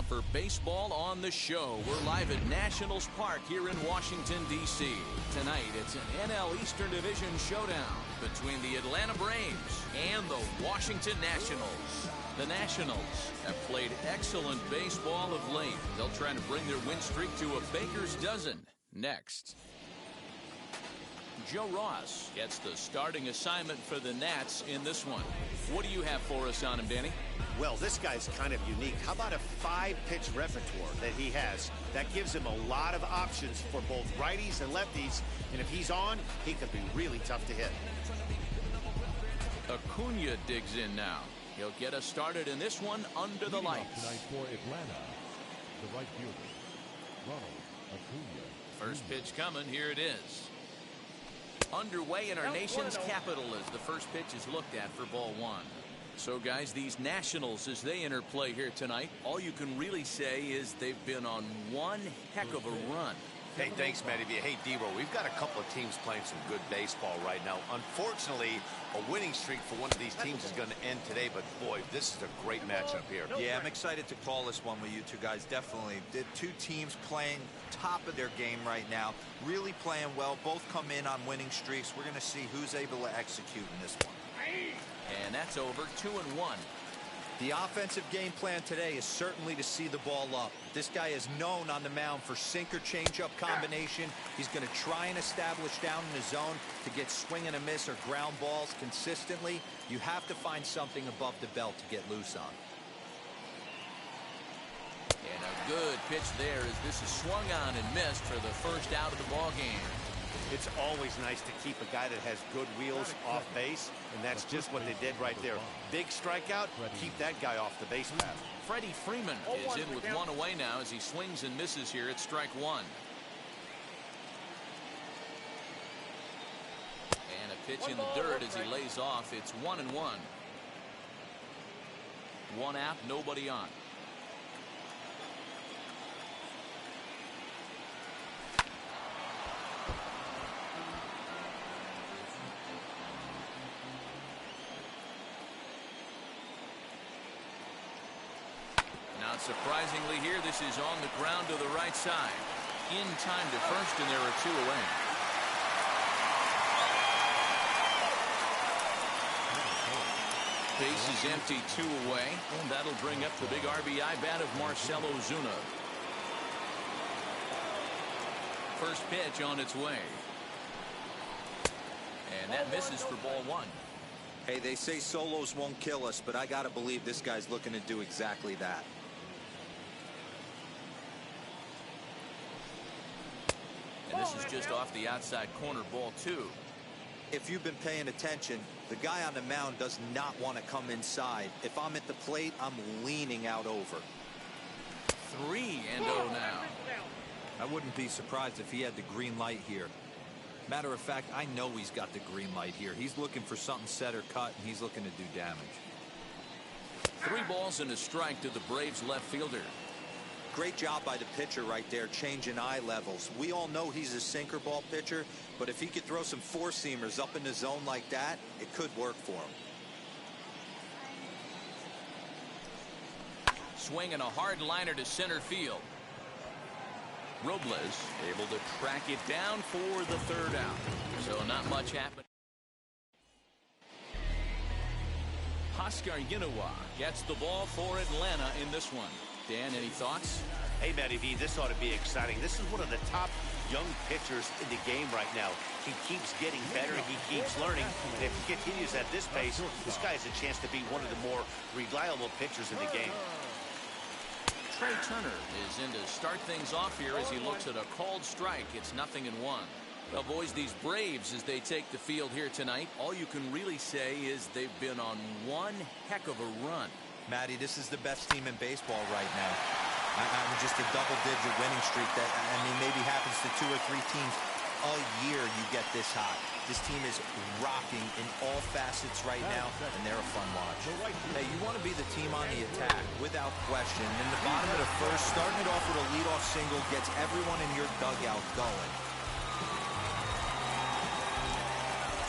now for Baseball on the Show. We're live at Nationals Park here in Washington, D.C. Tonight, it's an NL Eastern Division showdown between the Atlanta Braves and the Washington Nationals. The Nationals have played excellent baseball of late. They'll try to bring their win streak to a baker's dozen next. Joe Ross gets the starting assignment for the Nats in this one. What do you have for us on him, Danny? Well, this guy's kind of unique. How about a 5-pitch repertoire that he has? That gives him a lot of options for both righties and lefties. And if he's on, he could be really tough to hit. Acuna digs in now. He'll get us started in this one under the lights. Tonight for Atlanta, the right fielder, Ronald Acuna. First pitch coming. Here it is. Underway in our nation's capital as the first pitch is looked at for ball one. So, guys, these Nationals, as they enter play here tonight, all you can really say is they've been on one heck of a run. Hey, thanks, Matty V. Hey, Dero, we've got a couple of teams playing some good baseball right now. Unfortunately, a winning streak for one of these teams is going to end today, but boy, this is a great matchup here. Yeah, I'm excited to call this one with you two guys. Definitely. The two teams playing top of their game right now, really playing well. Both come in on winning streaks. We're going to see who's able to execute in this one. And that's over. 2-1. The offensive game plan today is certainly to see the ball up. This guy is known on the mound for sinker changeup combination. He's going to try and establish down in the zone to get swing and a miss or ground balls consistently. You have to find something above the belt to get loose on. And a good pitch there as this is swung on and missed for the first out of the ball game. It's always nice to keep a guy that has good wheels off base, and that's just what they did right there. Big strikeout, keep that guy off the base path. Freddie Freeman is in with one away now as he swings and misses here at strike one. And a pitch in the dirt as he lays off. It's 1-1. One out, nobody on. Not surprisingly here, this is on the ground to the right side. In time to first, and there are two away. Base is empty, 2 away, and that'll bring up the big RBI bat of Marcell Ozuna. First pitch on its way. And that misses for ball one. Hey, they say solos won't kill us, but I got to believe this guy's looking to do exactly that. And this is just off the outside corner, ball two. If you've been paying attention, the guy on the mound does not want to come inside. If I'm at the plate, I'm leaning out over. 3-0 now. I wouldn't be surprised if he had the green light here. Matter of fact, I know he's got the green light here. He's looking for something set or cut, and he's looking to do damage. 3 balls and a strike to the Braves left fielder. Great job by the pitcher right there, changing eye levels. We all know he's a sinker ball pitcher, but if he could throw some four-seamers up in the zone like that, it could work for him. Swinging a hard liner to center field. Robles able to track it down for the third out. So not much happened. Oscar Yanoa gets the ball for Atlanta in this one. Dan, any thoughts? Hey, Matty V, this ought to be exciting. This is one of the top young pitchers in the game right now. He keeps getting better. He keeps learning. And if he continues at this pace, this guy has a chance to be one of the more reliable pitchers in the game. Trey Turner is in to start things off here as he looks at a called strike. It's 0-1. Well, boys, these Braves, as they take the field here tonight, all you can really say is they've been on one heck of a run. Matty, this is the best team in baseball right now. I'm just a double-digit winning streak that, I mean, maybe happens to 2 or 3 teams a year you get this hot. This team is rocking in all facets right now, and they're a fun watch. Hey, you want to be the team on the attack, without question. In the bottom of the first, starting it off with a leadoff single gets everyone in your dugout going.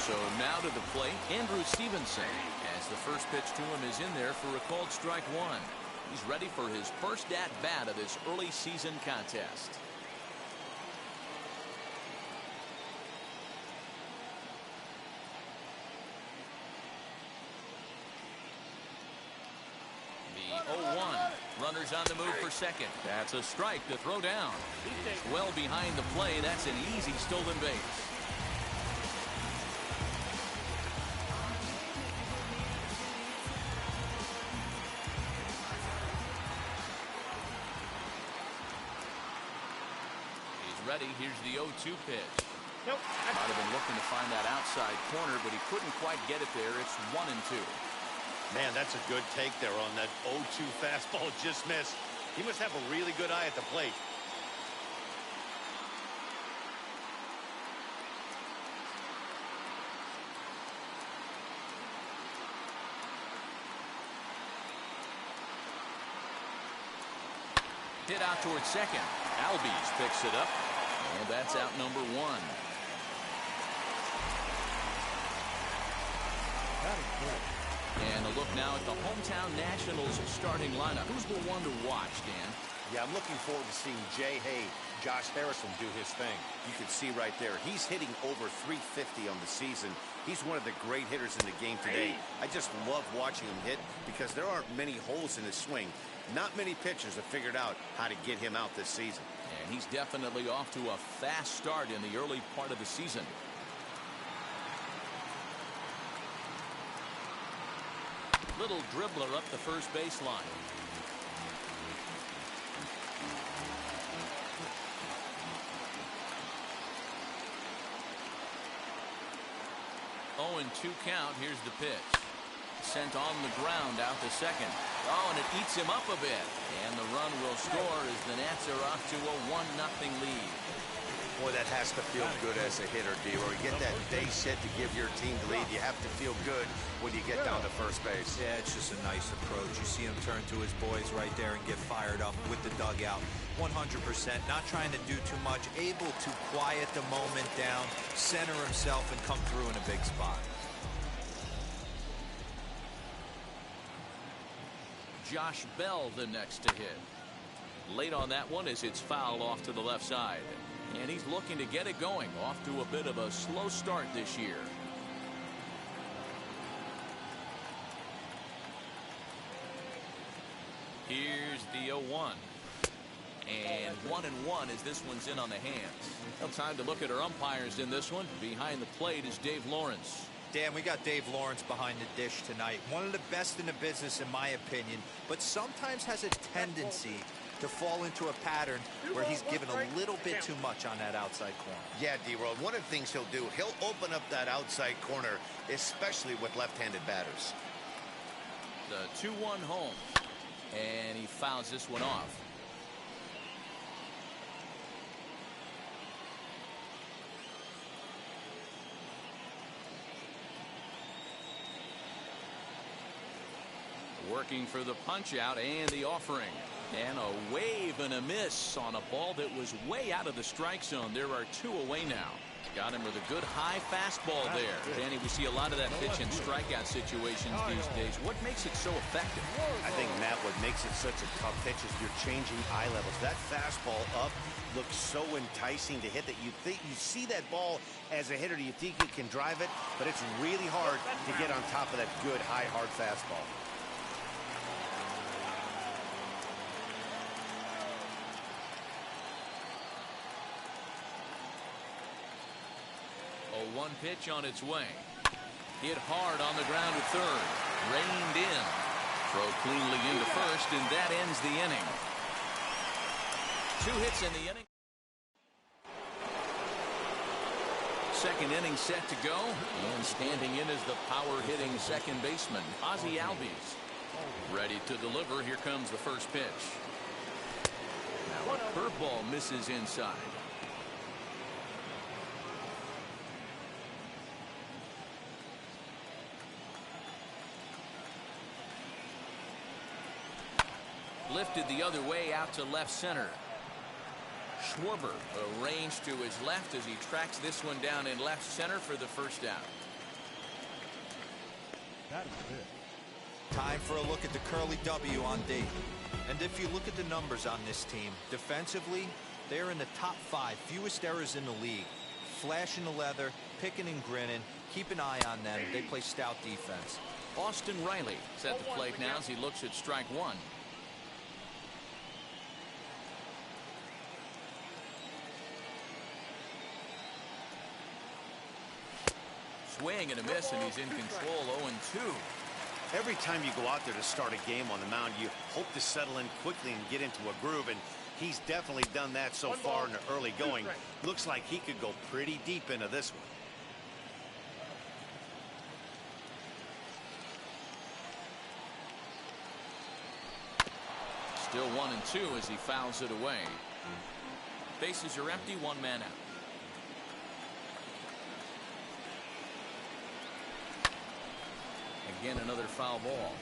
So now to the plate, Andrew Stevenson, as the first pitch to him is in there for a called strike one. He's ready for his first at-bat of this early season contest. The 0-1. Runners on the move for second. That's a strike to throw down. It's well behind the play. That's an easy stolen base. Ready. Here's the 0-2 pitch. Nope. Might have been looking to find that outside corner, but he couldn't quite get it there. It's 1-2. Man, that's a good take there on that 0-2 fastball. Just missed. He must have a really good eye at the plate. Hit out towards second. Albies picks it up. And that's out number 1. And a look now at the hometown Nationals starting lineup. Who's the one to watch, Dan? Yeah, I'm looking forward to seeing Jay Hay, Josh Harrison do his thing. You can see right there, he's hitting over 350 on the season. He's one of the great hitters in the game today. I just love watching him hit because there aren't many holes in his swing. Not many pitchers have figured out how to get him out this season. And he's definitely off to a fast start in the early part of the season. Little dribbler up the first baseline. Oh, and 2 count. Here's the pitch. Sent on the ground out to second. Oh, and it eats him up a bit. And the run will score as the Nats are off to a 1-0 lead. Boy, that has to feel good as a hitter, D-Roy. You get that base hit to give your team the lead. You have to feel good when you get down to first base. Yeah, it's just a nice approach. You see him turn to his boys right there and get fired up with the dugout. 100%, not trying to do too much, able to quiet the moment down, center himself, and come through in a big spot. Josh Bell the next to hit. Late on that one as it's fouled off to the left side. And he's looking to get it going. Off to a bit of a slow start this year. Here's the 0-1. And 1-1 as this one's in on the hands. Well, time to look at our umpires in this one. Behind the plate is Dave Lawrence. Dan, we got Dave Lawrence behind the dish tonight. One of the best in the business, in my opinion, but sometimes has a tendency to fall into a pattern where he's given a little bit too much on that outside corner. Yeah, D-Roy, one of the things he'll do, he'll open up that outside corner, especially with left-handed batters. The 2-1 home. And he fouls this one off. Working for the punch out and the offering. And a wave and a miss on a ball that was way out of the strike zone. There are 2 away now. Got him with a good high fastball there. Danny, we see a lot of that pitch in strikeout situations these days. What makes it so effective? I think, Matt, what makes it such a tough pitch is you're changing eye levels. That fastball up looks so enticing to hit that you see that ball as a hitter, you think you can drive it, but it's really hard to get on top of that good high hard fastball. One pitch on its way. Hit hard on the ground at third. Reined in. Throw cleanly into first, and that ends the inning. 2 hits in the inning. Second inning set to go. And standing in is the power-hitting second baseman, Ozzie Albies. Ready to deliver. Here comes the first pitch. Now a curveball misses inside. Lifted the other way out to left center. Schwarber arranged to his left as he tracks this one down in left center for the first out. That is it. Time for a look at the curly W on D. And if you look at the numbers on this team, defensively, they're in the top 5 fewest errors in the league. Flashing the leather, picking and grinning, keep an eye on them. They play stout defense. Austin Riley is at the plate now as he looks at strike one. Swing and a miss, and he's in control. 0-2. Every time you go out there to start a game on the mound, you hope to settle in quickly and get into a groove, and he's definitely done that so far in the early going. Looks like he could go pretty deep into this one. Still 1-2 as he fouls it away. Bases are empty, one man out. Again, another foul ball.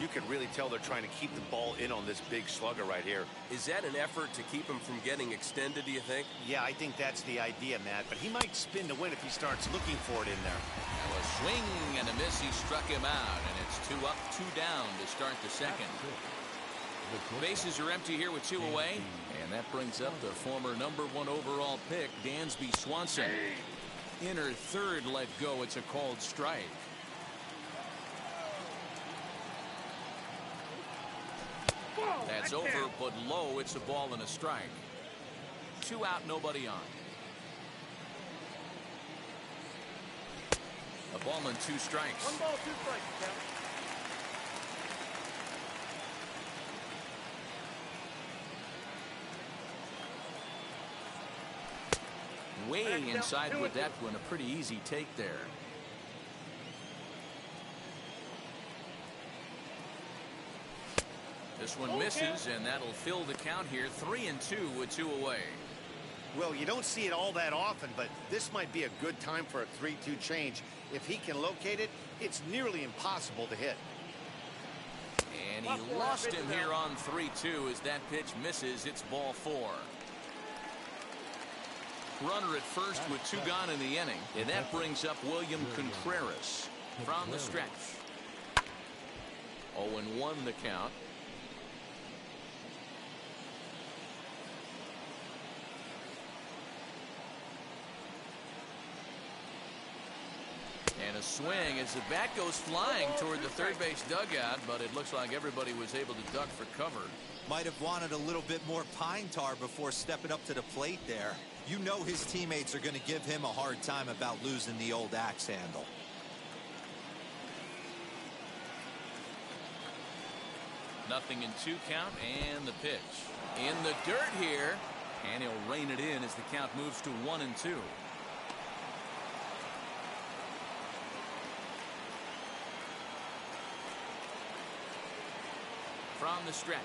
You can really tell they're trying to keep the ball in on this big slugger right here. Is that an effort to keep him from getting extended, do you think? Yeah, I think that's the idea, Matt, but he might spin to win if he starts looking for it in there. Now a swing and a miss. He struck him out, and it's 2 up, 2 down to start the second. Bases are empty here with 2 away, and that brings up the former #1 overall pick, Dansby Swanson. Inner third let go. It's a called strike. That's over, but low. It's a ball and a strike. 2 out, nobody on. A ball and 2 strikes. 1 ball, 2 strikes, Kevin. Way inside with that one. A pretty easy take there. This one misses, and that'll fill the count here. 3-2 with 2 away. Well, you don't see it all that often, but this might be a good time for a 3-2 change. If he can locate it, it's nearly impossible to hit. And he lost him here on 3-2 as that pitch misses. It's ball 4. Runner at first with 2 gone in the inning, and that brings up William Contreras from the stretch. 0-1 the count. And a swing as the bat goes flying toward the third base dugout, but it looks like everybody was able to duck for cover. Might have wanted a little bit more pine tar before stepping up to the plate there. You know his teammates are going to give him a hard time about losing the old axe handle. Nothing in 2 count, and the pitch. In the dirt here, and he'll rein it in as the count moves to 1-2. From the stretch.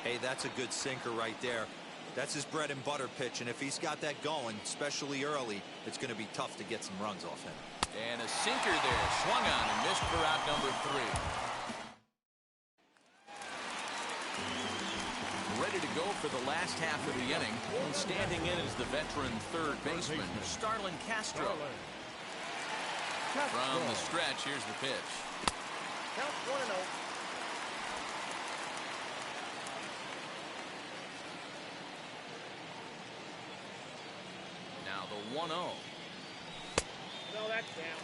Hey, that's a good sinker right there. That's his bread and butter pitch, and if he's got that going, especially early, it's going to be tough to get some runs off him. And a sinker there, swung on and missed for out number 3. Ready to go for the last half of the inning, and standing in is the veteran third baseman, Starlin Castro. From the stretch, here's the pitch. Count 1-0. Now the 1-0. No, that's down.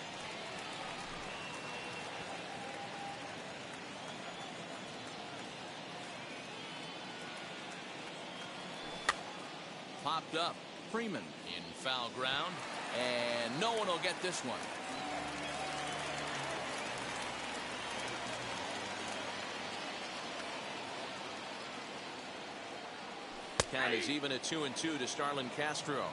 Popped up. Freeman in foul ground, and no one will get this one. Count is even at 2-2 to Starlin Castro.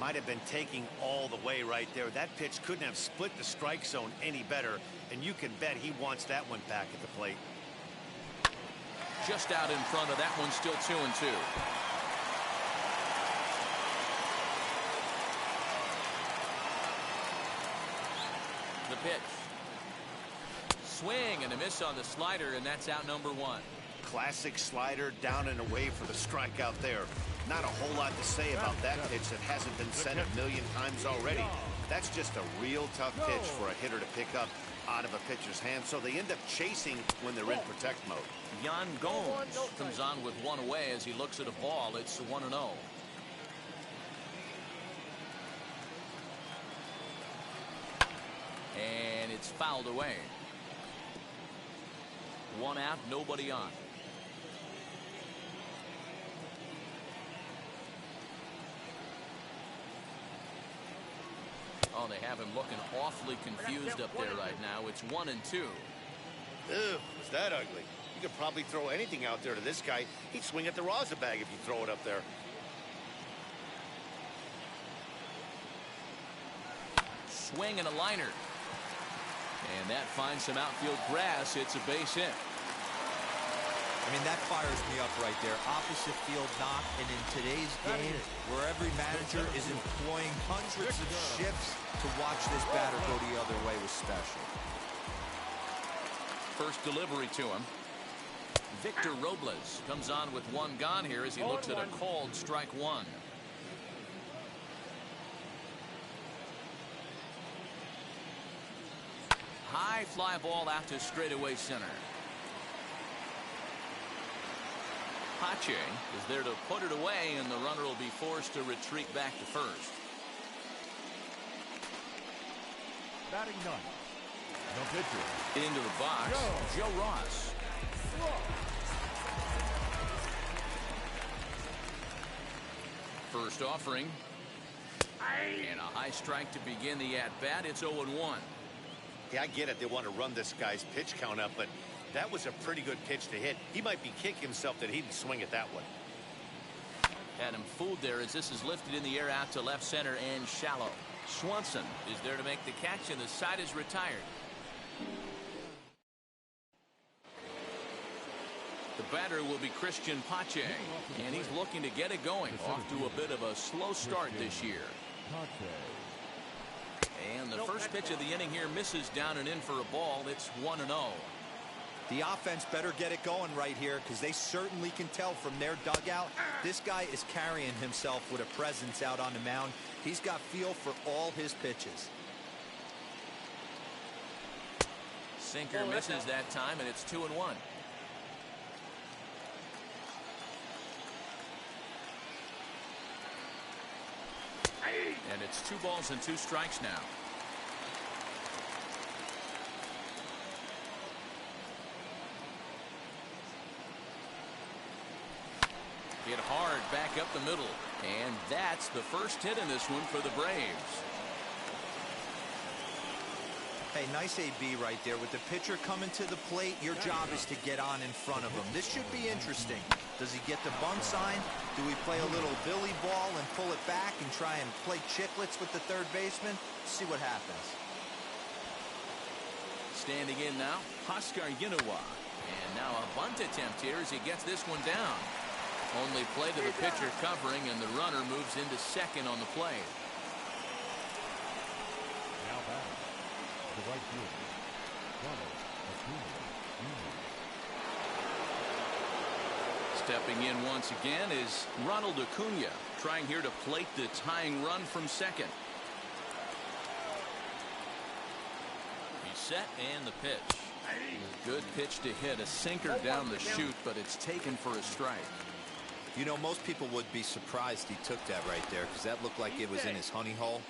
Might have been taking all the way right there. That pitch couldn't have split the strike zone any better, and you can bet he wants that one back at the plate. Just out in front of that one, still 2-2. The pitch. Swing and a miss on the slider, and that's out number 1. Classic slider down and away for the strikeout there. Not a whole lot to say about that pitch that hasn't been said a million times already. That's just a real tough pitch for a hitter to pick up out of a pitcher's hand, so they end up chasing when they're in protect mode. Yan Gomes comes on with one away as he looks at a ball. It's 1-0. And it's fouled away. One out, nobody on. Oh, they have him looking awfully confused up there right now. It's 1-2. Ew, was that ugly? You could probably throw anything out there to this guy. He'd swing at the rosin bag if you throw it up there. Swing and a liner. And that finds some outfield grass. It's a base hit. I mean, that fires me up right there. Opposite field knock, and in today's game, where every manager is employing hundreds of shifts, to watch this batter go the other way was special. First delivery to him. Victor Robles comes on with one gone here as he looks at a called strike one. High fly ball out to straightaway center. Pache is there to put it away, and the runner will be forced to retreat back to first. Batting ninth, the pitcher. Into the box, Joe Ross. First offering. And a high strike to begin the at-bat. It's 0-1. Yeah, I get it. They want to run this guy's pitch count up, but that was a pretty good pitch to hit. He might be kicking himself that he didn't swing at that one. Had him fooled there as this is lifted in the air out to left center and shallow. Swanson is there to make the catch, and the side is retired. The batter will be Christian Pache, and he's looking to get it going. Off to a bit of a slow start this year. And the first pitch of the inning here misses down and in for a ball. It's 1-0. The offense better get it going right here, because they certainly can tell from their dugout this guy is carrying himself with a presence out on the mound. He's got feel for all his pitches. Sinker misses that time, and it's 2-1. And it's 2 balls and 2 strikes now. Hit hard back up the middle, and that's the first hit in this one for the Braves. Hey, nice AB right there. With the pitcher coming to the plate, your job is to get on in front of him. This should be interesting. Does he get the bunt sign? Do we play a little billy ball and pull it back and try and play chicklets with the third baseman? See what happens. Standing in now, Oscar Yinawa. And now a bunt attempt here as he gets this one down. Only play to the pitcher covering, and the runner moves into second on the play. Now back, the right fielder, Ronald Acuna Jr. Stepping in once again is Ronald Acuna, trying here to plate the tying run from second. He's set, and the pitch. Good pitch to hit, a sinker down the chute, but it's taken for a strike. You know, most people would be surprised he took that right there, because that looked like it was in his honey hole.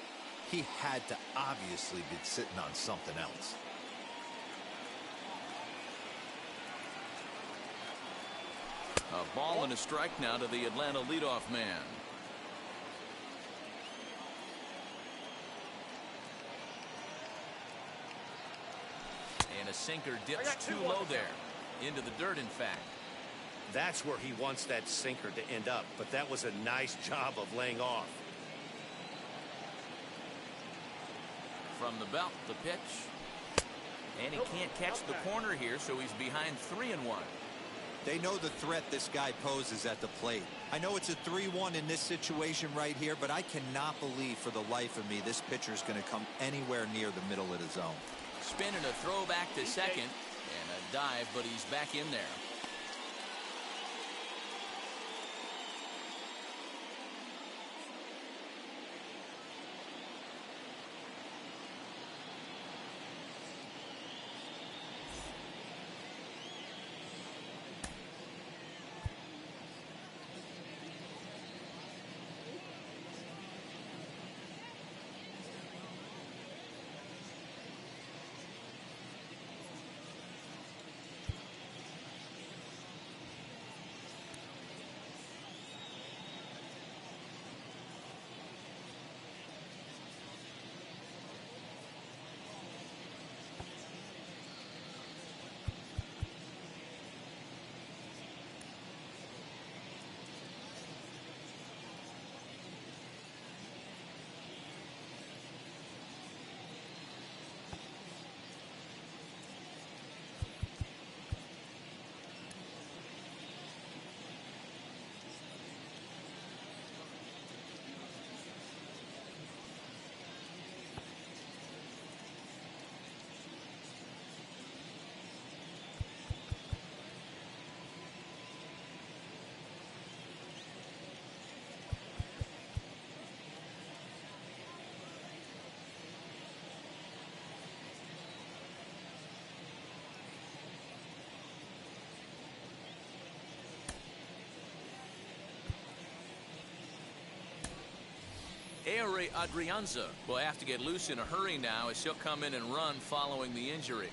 He had to obviously be sitting on something else. A ball and a strike now to the Atlanta leadoff man. And a sinker dips too low there. Into the dirt, in fact. That's where he wants that sinker to end up, but that was a nice job of laying off. From the belt, the pitch. And he can't catch the corner here, so he's behind 3-1. They know the threat this guy poses at the plate. I know it's a 3-1 in this situation right here, but I cannot believe for the life of me this pitcher is going to come anywhere near the middle of the zone. Spin and a throw back to second, and a dive, but he's back in there. Adrianza will have to get loose in a hurry now as he'll come in and run following the injury.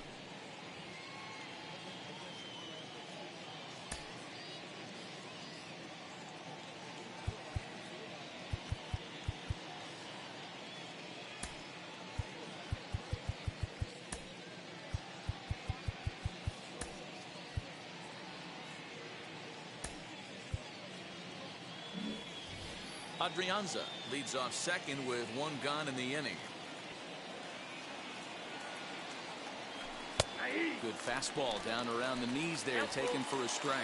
Adrianza leads off second with one gone in the inning. Good fastball down around the knees there, taken for a strike.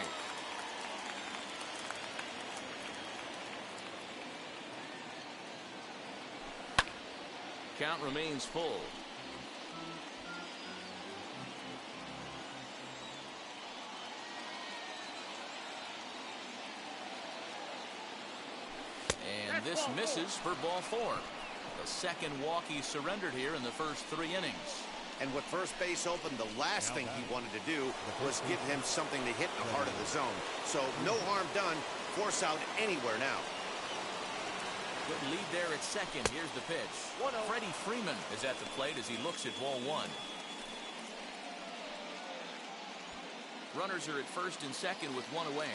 Count remains full. And this misses for ball 4. The second walk he surrendered here in the first 3 innings. And with first base open, the last thing he wanted to do was give him something to hit in the heart of the zone. So no harm done. Force out anywhere now. Good lead there at second. Here's the pitch. Freddie Freeman is at the plate as he looks at ball 1. Runners are at first and second with one away.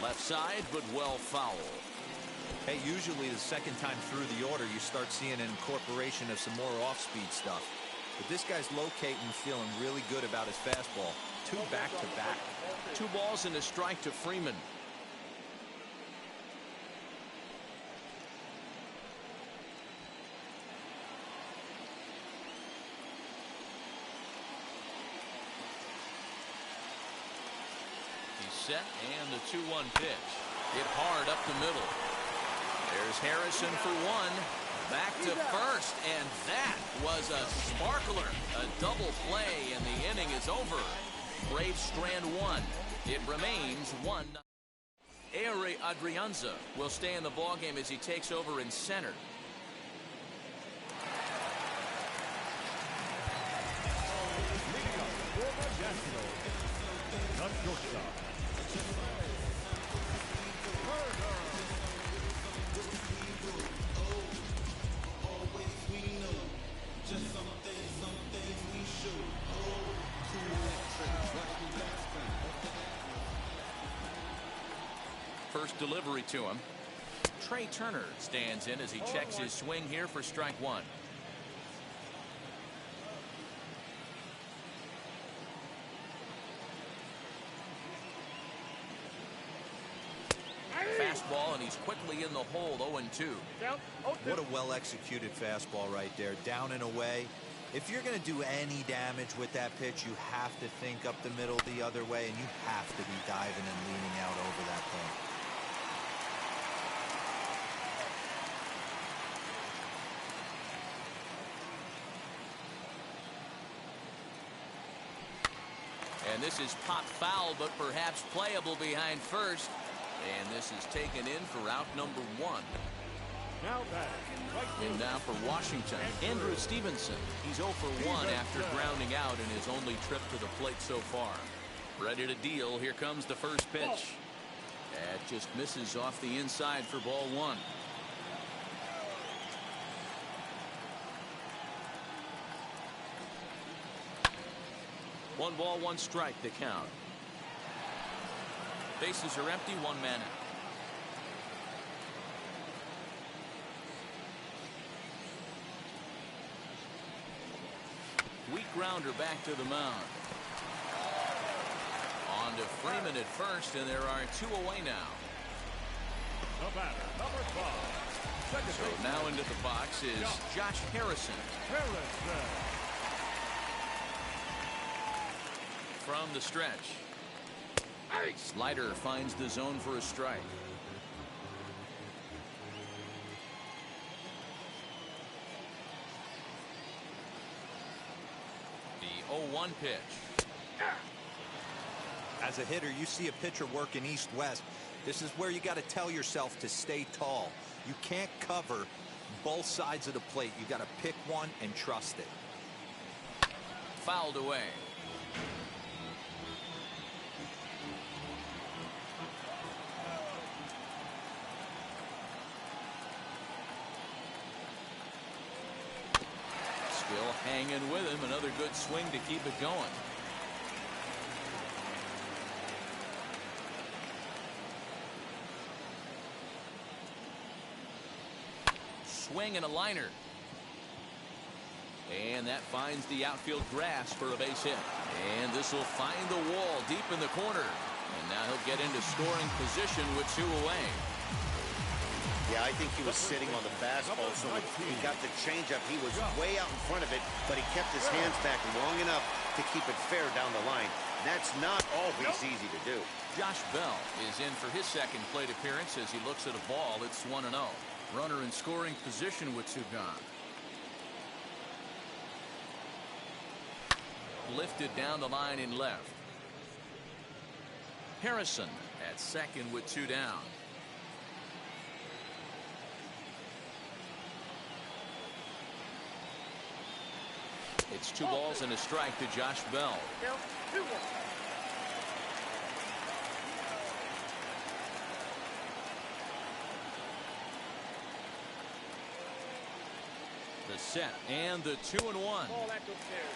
Left side, but well foul. Hey, usually the second time through the order, you start seeing an incorporation of some more off-speed stuff. But this guy's locating, feeling really good about his fastball. 2 back-to-back. 2 balls and a strike to Freeman. Set and the 2-1 pitch. Hit hard up the middle. There's Harrison for 1. Back to first, and that was a sparkler. A double play, and the inning is over. Braves strand 1. It remains 1. Adrianza will stay in the ballgame as he takes over in center. First delivery to him. Trey Turner stands in as he checks his swing here for strike 1. Fastball, and he's quickly in the hole. 0-2. What a well-executed fastball right there. Down and away. If you're going to do any damage with that pitch, you have to think up the middle the other way, and you have to be diving and leaning out over that thing. And this is popped foul, but perhaps playable behind first. And this is taken in for out number 1. Now batting. And now for Washington, Andrew Stevenson. He's 0 for 1 after grounding out in his only trip to the plate so far. Ready to deal. Here comes the first pitch. That just misses off the inside for ball 1. One ball, one strike, the count. Bases are empty, 1 man out. Weak grounder back to the mound. On to Freeman at first, and there are 2 away now. The batter, number 5. So now into the box is Josh Harrison. From the stretch. Slider finds the zone for a strike. The 0-1 pitch. As a hitter, you see a pitcher working east-west. This is where you got to tell yourself to stay tall. You can't cover both sides of the plate. You got to pick one and trust it. Fouled away. Still hanging with him. Another good swing to keep it going. Swing and a liner. And that finds the outfield grass for a base hit. And this will find the wall deep in the corner. And now he'll get into scoring position with 2 away. Yeah, I think he was sitting on the fastball, so when he got the changeup, he was way out in front of it, but he kept his hands back long enough to keep it fair down the line. That's not always easy to do. Josh Bell is in for his second plate appearance as he looks at a ball. It's 1-0. Runner in scoring position with 2 gone. Lifted down the line in left. Harrison at second with 2 down. It's 2 balls and a strike to Josh Bell. Count 2-1. The set and the 2-1. Ball that goes there.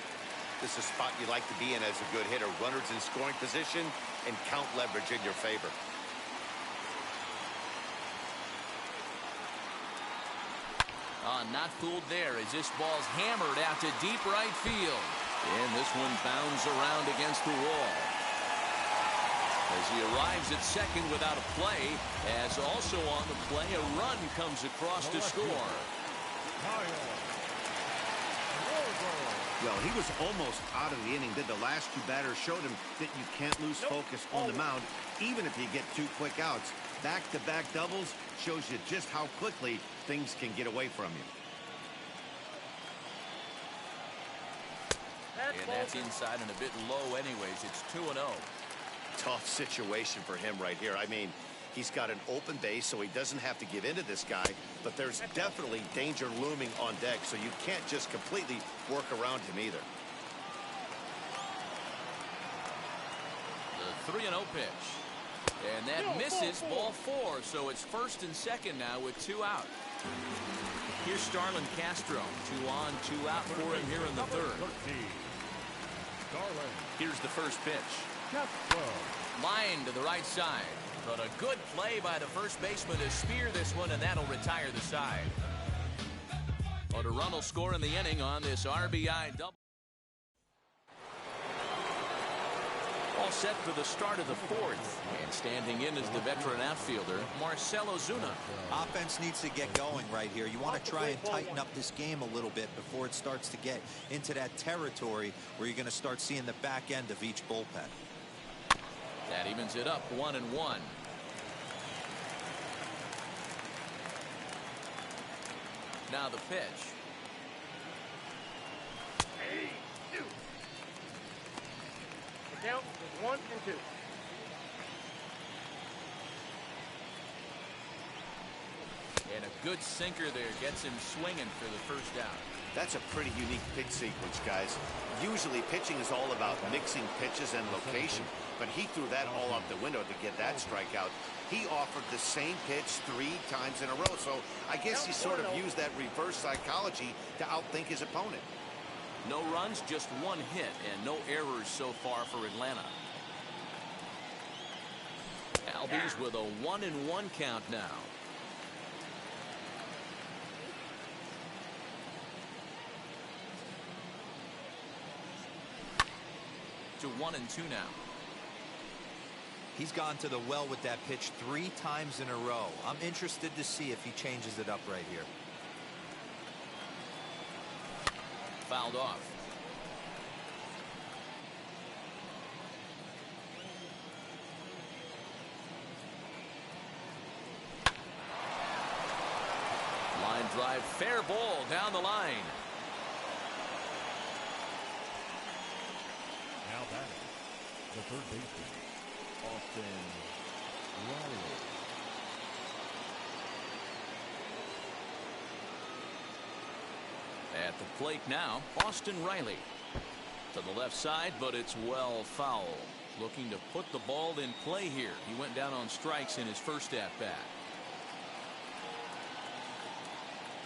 This is a spot you like to be in as a good hitter. Runners in scoring position and count leverage in your favor. Not fooled there as this ball's hammered out to deep right field. And this one bounds around against the wall. As he arrives at second without a play, as also on the play, a run comes across to score. Well, he was almost out of the inning. Did the last 2 batters showed him that you can't lose focus on the mound, even if you get 2 quick outs. Back-to-back doubles shows you just how quickly things can get away from you. And that's inside and a bit low anyways. It's 2-0. Tough situation for him right here. I mean, he's got an open base, so he doesn't have to give in to this guy, but there's definitely danger looming on deck, so you can't just completely work around him either. The 3-0 pitch. And that misses ball 4, so it's first and second now with 2 out. Here's Starlin Castro. 2 on, 2 out for him here in the third. Here's the first pitch. Line to the right side. But a good play by the first baseman to spear this one, and that'll retire the side. But a run will score in the inning on this RBI double. All set for the start of the 4th. And standing in is the veteran outfielder, Marcell Ozuna. Offense needs to get going right here. You want to try and tighten up this game a little bit before it starts to get into that territory where you're going to start seeing the back end of each bullpen. That evens it up 1-1. Now the pitch. The count is 1-2. And a good sinker there gets him swinging for the first out. That's a pretty unique pitch sequence, guys. Usually pitching is all about mixing pitches and location, but he threw that all out the window to get that strikeout. He offered the same pitch 3 times in a row, so I guess he sort of used that reverse psychology to outthink his opponent. No runs, just 1 hit, and no errors so far for Atlanta. Albies with a 1-1 count now. To 1-2 now. He's gone to the well with that pitch 3 times in a row. I'm interested to see if he changes it up right here. Fouled off. Line drive, fair ball down the line. Now batting, the third baseman, Austin Riley. At the plate now, Austin Riley. To the left side, but it's well foul. Looking to put the ball in play here. He went down on strikes in his first at-bat.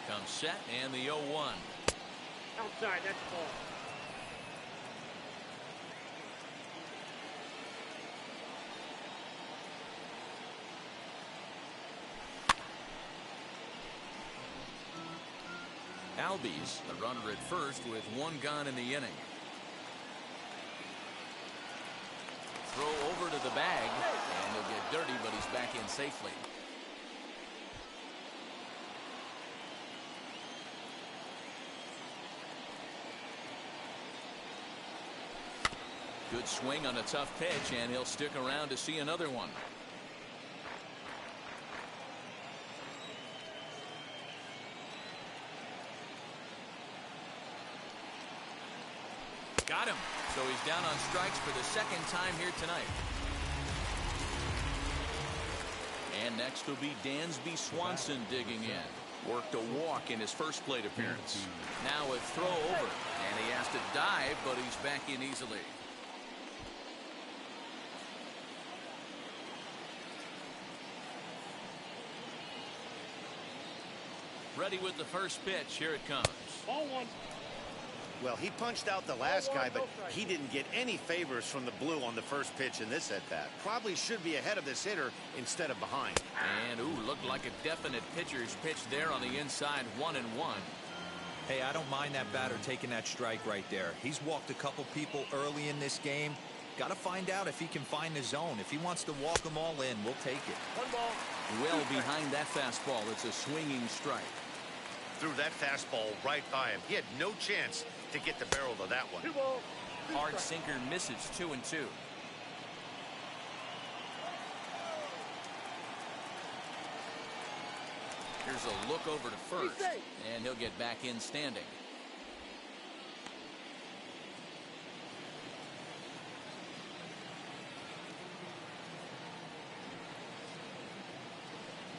Comes set and the 0-1. Outside, that's the ball. Albies, the runner at first with one gone in the inning. Throw over to the bag, and he'll get dirty, but he's back in safely. Good swing on a tough pitch, and he'll stick around to see another one. Got him. So he's down on strikes for the second time here tonight. And next will be Dansby Swanson digging in. Worked a walk in his first plate appearance. Now a throw over, and he has to dive, but he's back in easily. Ready with the first pitch. Here it comes. Ball one. Well, he punched out the last guy, but he didn't get any favors from the blue on the first pitch in this at-bat. Probably should be ahead of this hitter instead of behind. And, ooh, looked like a definite pitcher's pitch there on the inside, 1-1. Hey, I don't mind that batter taking that strike right there. He's walked a couple people early in this game. Got to find out if he can find the zone. If he wants to walk them all in, we'll take it. One ball. Well behind that fastball. It's a swinging strike. Threw that fastball right by him. He had no chance to get the barrel of that one. 2 balls. 2 Hard strikes. sinker misses, 2-2. Here's a look over to first, and he'll get back in standing.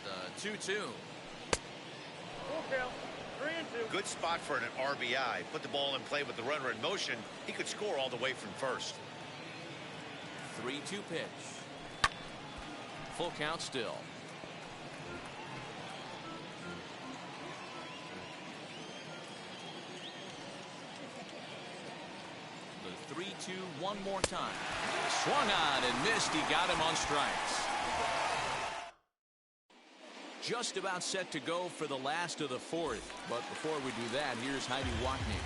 The 2-2. Full count. 3-2. Good spot for an RBI. Put the ball in play with the runner in motion. He could score all the way from first. 3-2 pitch. Full count still. The 3-2 one more time. Swung on and missed. He got him on strikes. Just about set to go for the last of the fourth. But before we do that, here's Heidi Watney.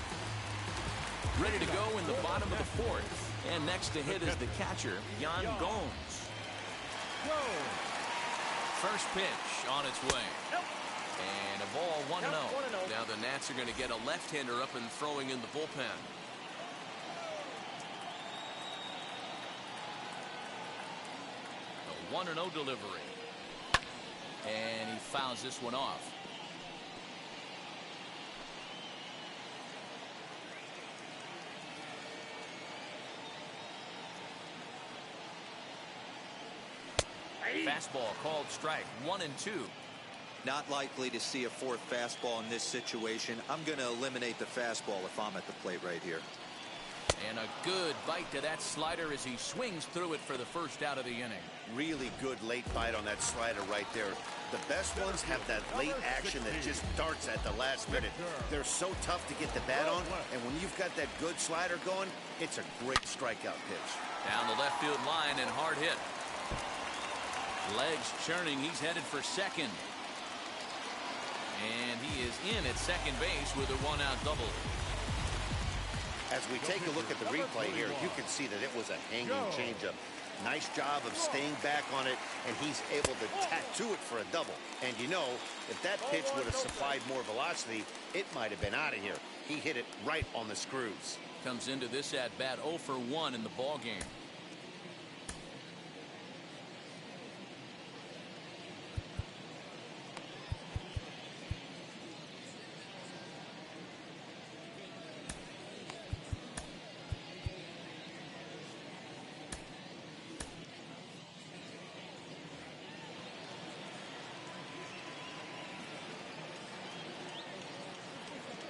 Ready to go in the bottom of the fourth. And next to hit is the catcher, Jan Gomes. First pitch on its way. And a ball 1-0. Now the Nats are going to get a left-hander up and throwing in the bullpen. A 1-0 delivery. And he fouls this one off. Fastball called strike. 1-2. Not likely to see a fourth fastball in this situation. I'm going to eliminate the fastball if I'm at the plate right here. And a good bite to that slider as he swings through it for the first out of the inning. Really good late bite on that slider right there. The best ones have that late action that just darts at the last minute. They're so tough to get the bat on, and when you've got that good slider going, it's a great strikeout pitch. Down the left field line and hard hit. Legs churning. He's headed for second. And he is in at second base with a one-out double. As we take a look at the replay here, you can see that it was a hanging changeup. Nice job of staying back on it, and he's able to tattoo it for a double. And you know, if that pitch would have supplied more velocity, it might have been out of here. He hit it right on the screws. Comes into this at-bat 0 for 1 in the ballgame.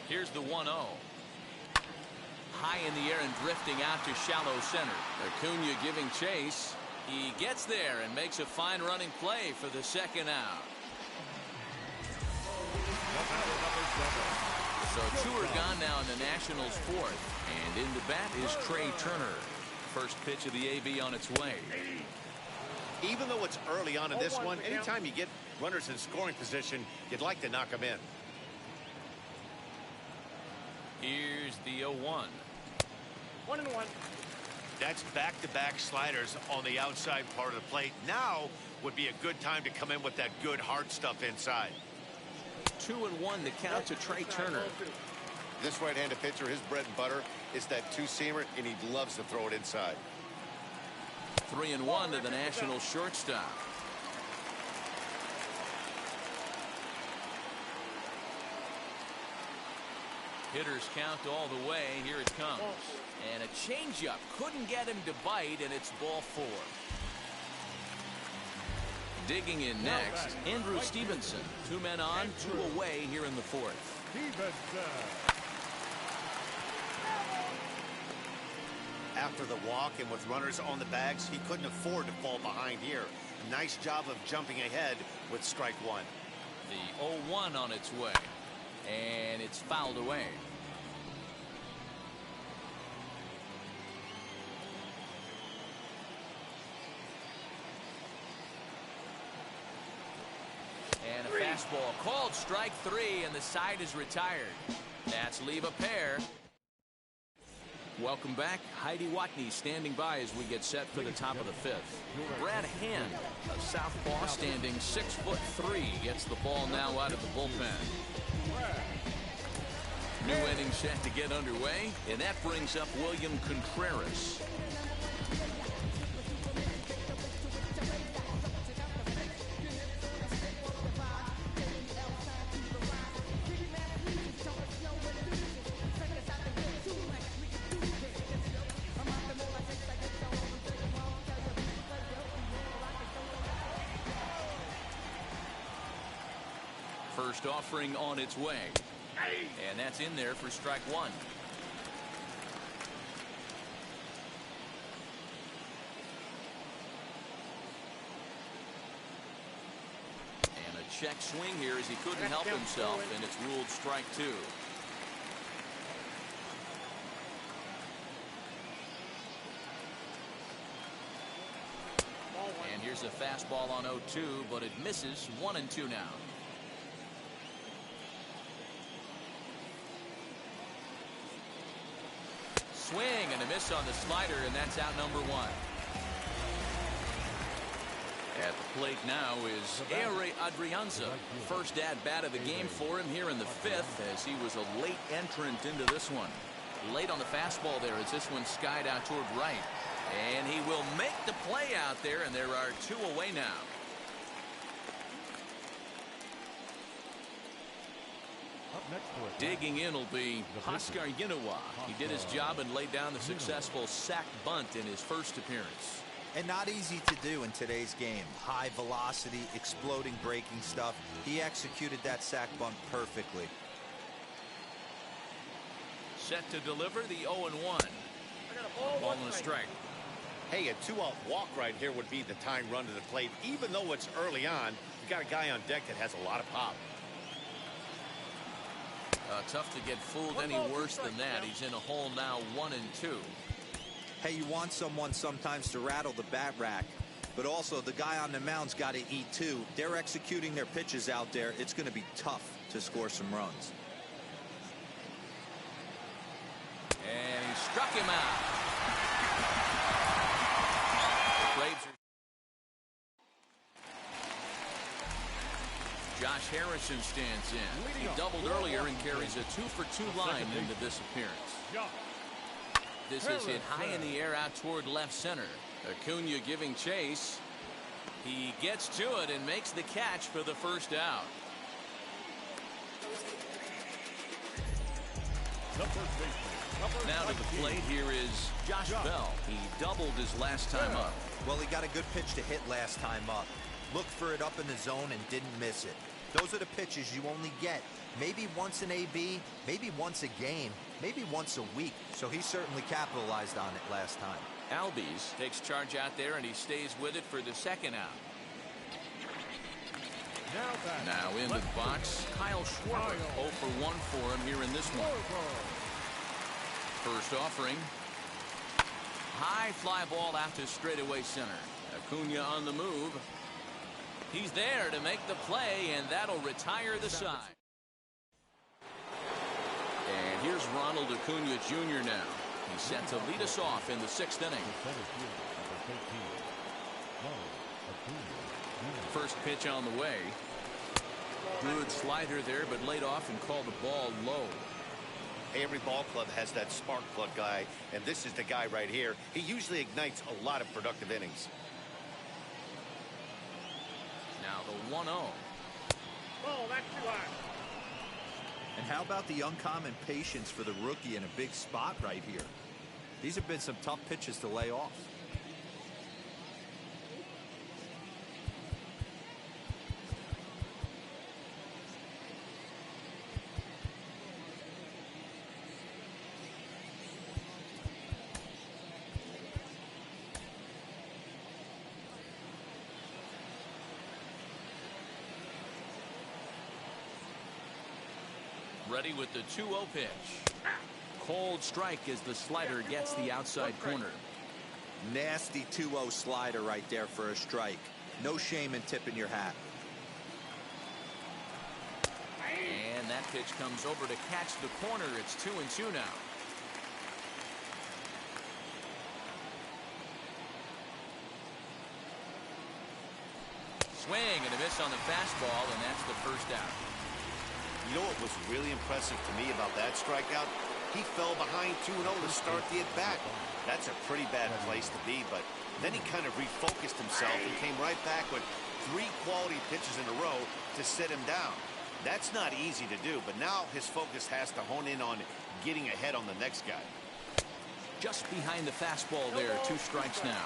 Here's the 1-0. High in the air and drifting out to shallow center. Acuna giving chase. He gets there and makes a fine running play for the second out. So So 2 are gone now in the Nationals' 4th. And in the bat is Trey Turner. First pitch of the AB on its way. Even though it's early on in this one, anytime you get runners in scoring position, you'd like to knock them in. Here's the 0-1. 1-1. That's back-to-back sliders on the outside part of the plate. Now would be a good time to come in with that good hard stuff inside. 2-1 the count to Trey Turner. This right-handed pitcher, his bread and butter is that two-seamer, and he loves to throw it inside. 3-1 to the National shortstop. Hitters count all the way. Here it comes. And a changeup. Couldn't get him to bite, and it's ball 4. Digging in next, Andrew Stevenson. 2 men on, 2 away here in the 4th. After the walk and with runners on the bags, he couldn't afford to fall behind here. Nice job of jumping ahead with strike 1. The 0-1 on its way. And it's fouled away. And a fastball called strike 3, and the side is retired. That's leave a pair. Welcome back. Heidi Watney standing by as we get set for the top of the 5th. Brad Hand, a southpaw standing 6'3", gets the ball now out of the bullpen. New inning set to get underway, and that brings up William Contreras. First offering on its way. And that's in there for strike 1. And a check swing here as he couldn't help himself, and it's ruled strike 2. And here's a fastball on 0-2, but it misses. 1-2 now. Swing and a miss on the slider, and that's out number 1. At the plate now is Ehire Adrianza. First at bat of the game for him here in the 5th, as he was a late entrant into this one. Late on the fastball there as this one skied out toward right. And he will make the play out there, and there are 2 away now. Digging in will be Oscar Yinowa. He did his job and laid down the successful sac bunt in his first appearance. And not easy to do in today's game. High velocity, exploding breaking stuff. He executed that sac bunt perfectly. Set to deliver the 0-1. Ball and a strike. Hey, a 2-out walk right here would be the tying run to the plate. Even though it's early on, you got a guy on deck that has a lot of pop. Tough to get fooled any worse than that. He's in a hole now, 1-2. Hey, you want someone sometimes to rattle the bat rack, but also the guy on the mound's got to eat too. They're executing their pitches out there. It's going to be tough to score some runs. And he struck him out. The Braves are... Josh Harrison stands in. He doubled earlier and carries a 2-for-2 line into this appearance. This is hit high in the air out toward left center. Acuna giving chase. He gets to it and makes the catch for the first out. Now to the plate, here is Josh Bell. He doubled his last time up. Well, he got a good pitch to hit last time up. Looked for it up in the zone and didn't miss it. Those are the pitches you only get maybe once an AB, maybe once a game, maybe once a week. So he certainly capitalized on it last time. Albies takes charge out there, and he stays with it for the second out. Now into the box, Kyle Schwarber. 0 for 1 for him here in this one. First offering. High fly ball out to straightaway center. Acuna on the move. He's there to make the play, and that'll retire the side. And here's Ronald Acuna Jr. now. He's set to lead us off in the 6th inning. First pitch on the way. Good slider there, but laid off and called the ball low. Hey, every ball club has that spark plug guy, and this is the guy right here. He usually ignites a lot of productive innings. Now the 1-0. Oh, that's too high. And how about the uncommon patience for the rookie in a big spot right here? These have been some tough pitches to lay off. Ready with the 2-0 pitch. Cold strike as the slider gets the outside corner. Nasty 2-0 slider right there for a strike. No shame in tipping your hat. And that pitch comes over to catch the corner. It's 2-2 now. Swing and a miss on the fastball, and that's the first out. You know what was really impressive to me about that strikeout? He fell behind 2-0 to start the at-bat. That's a pretty bad place to be, but then he kind of refocused himself and came right back with 3 quality pitches in a row to sit him down. That's not easy to do, but now his focus has to hone in on getting ahead on the next guy. Just behind the fastball there, 2 strikes now.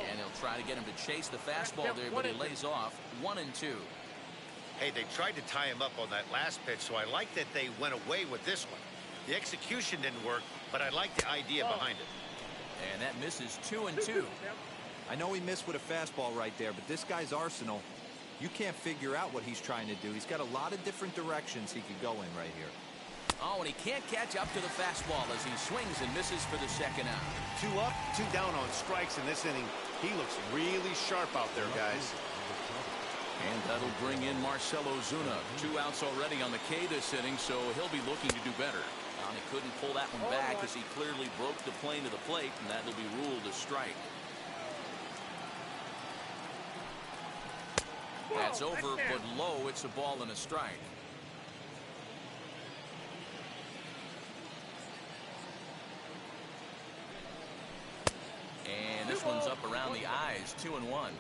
And he'll try to get him to chase the fastball there, but he lays off. 1-2. Hey, they tried to tie him up on that last pitch, so I like that they went away with this one. The execution didn't work, but I like the idea behind it. And that misses 2-2. I know he missed with a fastball right there, but this guy's arsenal, you can't figure out what he's trying to do. He's got a lot of different directions he could go in right here. Oh, and he can't catch up to the fastball as he swings and misses for the second out. 2 up, 2 down on strikes in this inning. He looks really sharp out there, guys. And that'll bring in Marcell Ozuna. 2 outs already on the K this inning, so he'll be looking to do better. And he couldn't pull that one back as he clearly broke the plane to the plate, and that'll be ruled a strike. That's over, but low. It's a ball and a strike. And this one's up around the eyes. 2-1.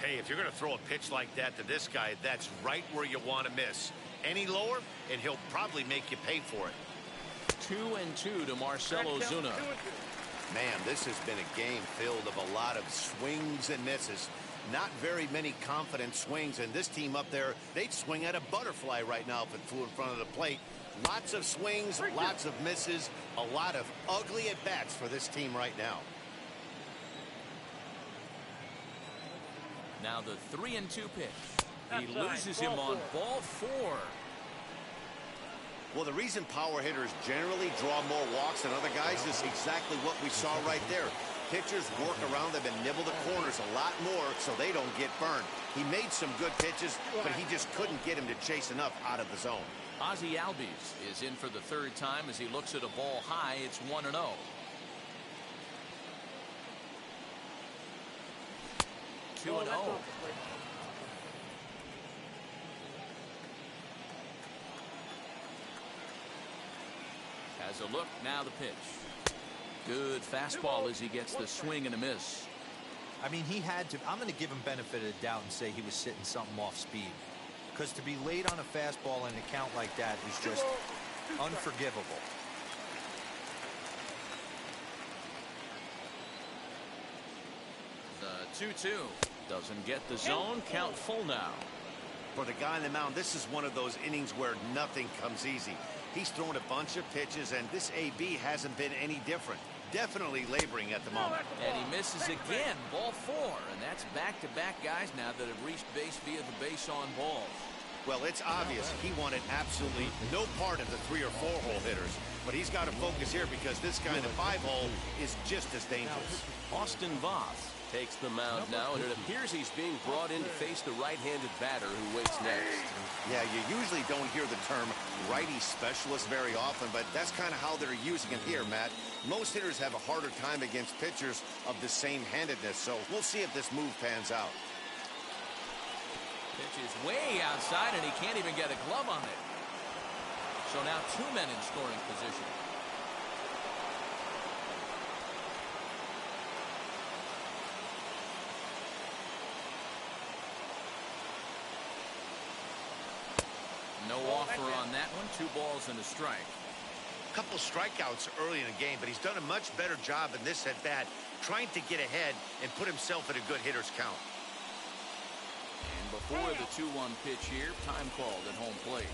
Hey, if you're going to throw a pitch like that to this guy, that's right where you want to miss. Any lower, and he'll probably make you pay for it. 2-2 to Marcell Ozuna. Man, this has been a game filled of a lot of swings and misses. Not very many confident swings, and this team up there, they'd swing at a butterfly right now if it flew in front of the plate. Lots of swings, lots of misses, a lot of ugly at-bats for this team right now. Now the 3-2 pitch. He loses him on ball 4. Well, the reason power hitters generally draw more walks than other guys is exactly what we saw right there. Pitchers work around them and nibble the corners a lot more so they don't get burned. He made some good pitches, but he just couldn't get him to chase enough out of the zone. Ozzie Albies is in for the 3rd time as he looks at a ball high. It's 1-0. 2-0. Has a look, now the pitch. Good fastball as he gets the swing and a miss. I mean, he had to. I'm going to give him benefit of the doubt and say he was sitting something off speed. Because to be late on a fastball in a count like that is just unforgivable. The 2-2 doesn't get the zone. Count full now. For the guy on the mound, this is one of those innings where nothing comes easy. He's thrown a bunch of pitches, and this AB hasn't been any different. definitely laboring at the moment. And he misses again, ball 4. And that's back-to-back guys now that have reached base via the base on balls. Well, it's obvious he wanted absolutely no part of the 3 or 4 hole hitters. But he's got to focus here because this guy in the 5 hole is just as dangerous. Austin Voth takes the mound now, and it appears he's being brought in to face the right-handed batter who waits next. Yeah, you usually don't hear the term righty specialist very often, but that's kind of how they're using it here, Matt. Most hitters have a harder time against pitchers of the same handedness, so we'll see if this move pans out. Pitch is way outside, and he can't even get a glove on it. So now 2 men in scoring position. No offer on that one. 2 balls and a strike. Couple strikeouts early in the game, but he's done a much better job in this at bat, trying to get ahead and put himself at a good hitter's count. And before the 2-1 pitch here, time called at home plate.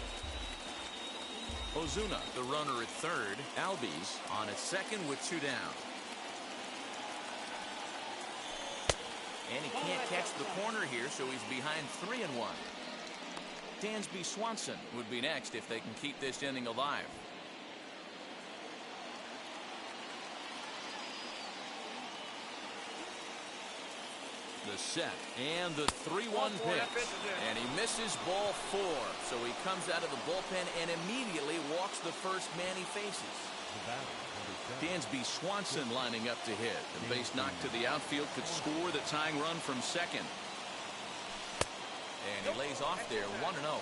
Ozuna, the runner at third. Albies on at second with 2 down. And he can't catch the corner here, so he's behind 3-1. Dansby Swanson would be next if they can keep this inning alive. The set and the 3-1 pitch, and he misses ball 4, so he comes out of the bullpen and immediately walks the first man he faces. Dansby Swanson lining up to hit. The base knock to the outfield could score the tying run from second, and he lays off there 1-0.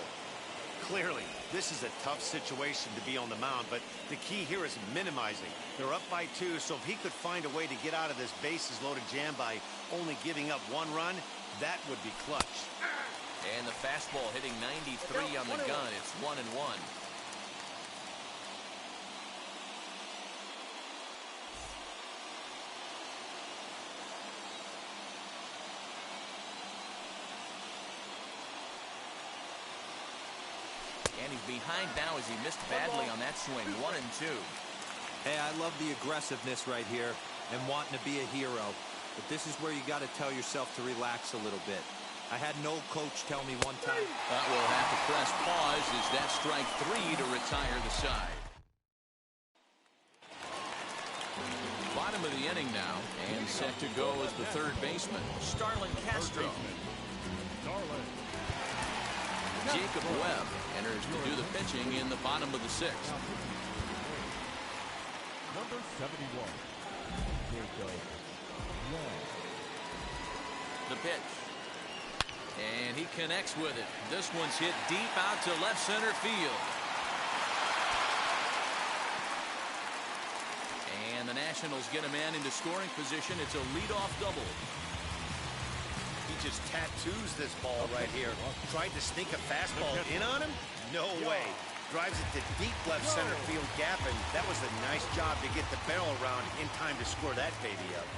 Clearly, this is a tough situation to be on the mound, but the key here is minimizing. They're up by 2, so if he could find a way to get out of this bases-loaded jam by only giving up 1 run, that would be clutch. And the fastball hitting 93 on the gun. It's 1-1. And he's behind now as he missed badly on that swing. 1-2. Hey, I love the aggressiveness right here and wanting to be a hero. But this is where you got to tell yourself to relax a little bit. I had no coach tell me one time. That will have to press pause as that strike 3 to retire the side. Bottom of the inning now, and set to go is the third baseman, Starlin Castro. Jacob Webb enters to do the pitching in the bottom of the 6th. Number 71, Jacob Webb. The pitch. And he connects with it. This one's hit deep out to left center field. And the Nationals get a man into scoring position. It's a leadoff double. He just tattoos this ball right here. Tried to sneak a fastball in on him? No way. Drives it to deep left center field gap, and that was a nice job to get the barrel around in time to score that baby up.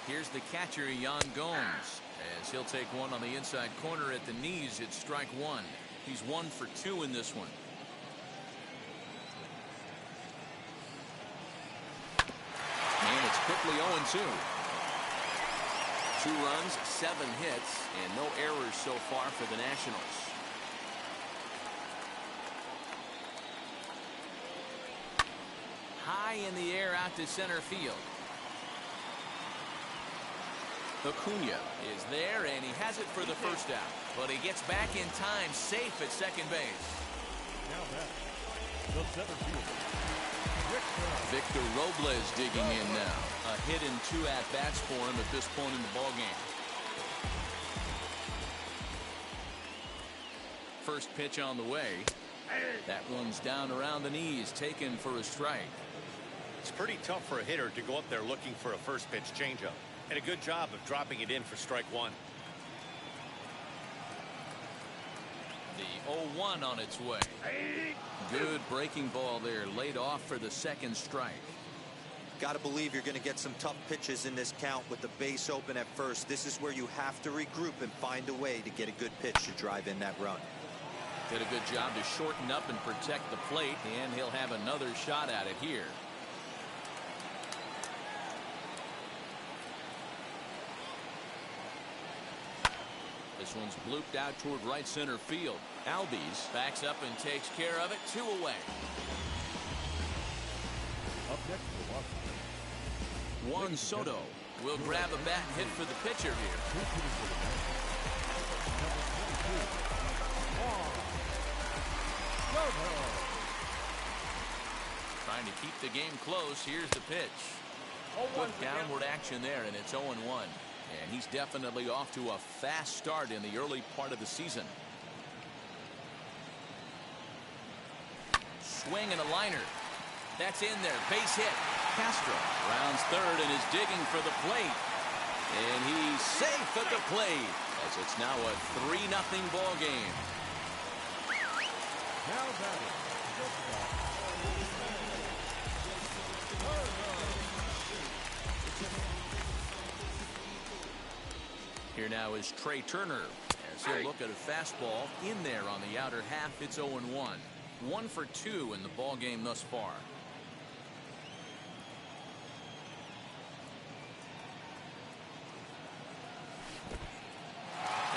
Here's the catcher, Yan Gomes, as he'll take one on the inside corner at the knees. It's strike 1. He's 1 for 2 in this one. And it's quickly 0-2. 2 runs, 7 hits, and no errors so far for the Nationals. High in the air out to center field. Acuna is there, and he has it for the first out. But he gets back in time, safe at second base. Now back, the center fielder, Victor Robles digging in now. A hit in 2 at-bats for him at this point in the ballgame. First pitch on the way. That one's down around the knees, taken for a strike. It's pretty tough for a hitter to go up there looking for a first pitch changeup. And a good job of dropping it in for strike 1. The 0-1 on its way. Good breaking ball there, laid off for the second strike. Got to believe you're going to get some tough pitches in this count with the base open at first. This is where you have to regroup and find a way to get a good pitch to drive in that run. Did a good job to shorten up and protect the plate, and he'll have another shot at it here. This one's blooped out toward right center field. Albies backs up and takes care of it. 2 away. Up next for Washington. Juan Soto will grab a bat and hit for the pitcher here. Trying to keep the game close. Here's the pitch. Good downward action there, and it's 0-1. And he's definitely off to a fast start in the early part of the season. Swing and a liner. That's in there. Base hit. Castro rounds third and is digging for the plate. And he's safe at the plate as it's now a 3-0 ball game. Now batting. Here now is Trey Turner as he'll look at a fastball in there on the outer half. It's 0-1. 1 for 2 in the ball game thus far.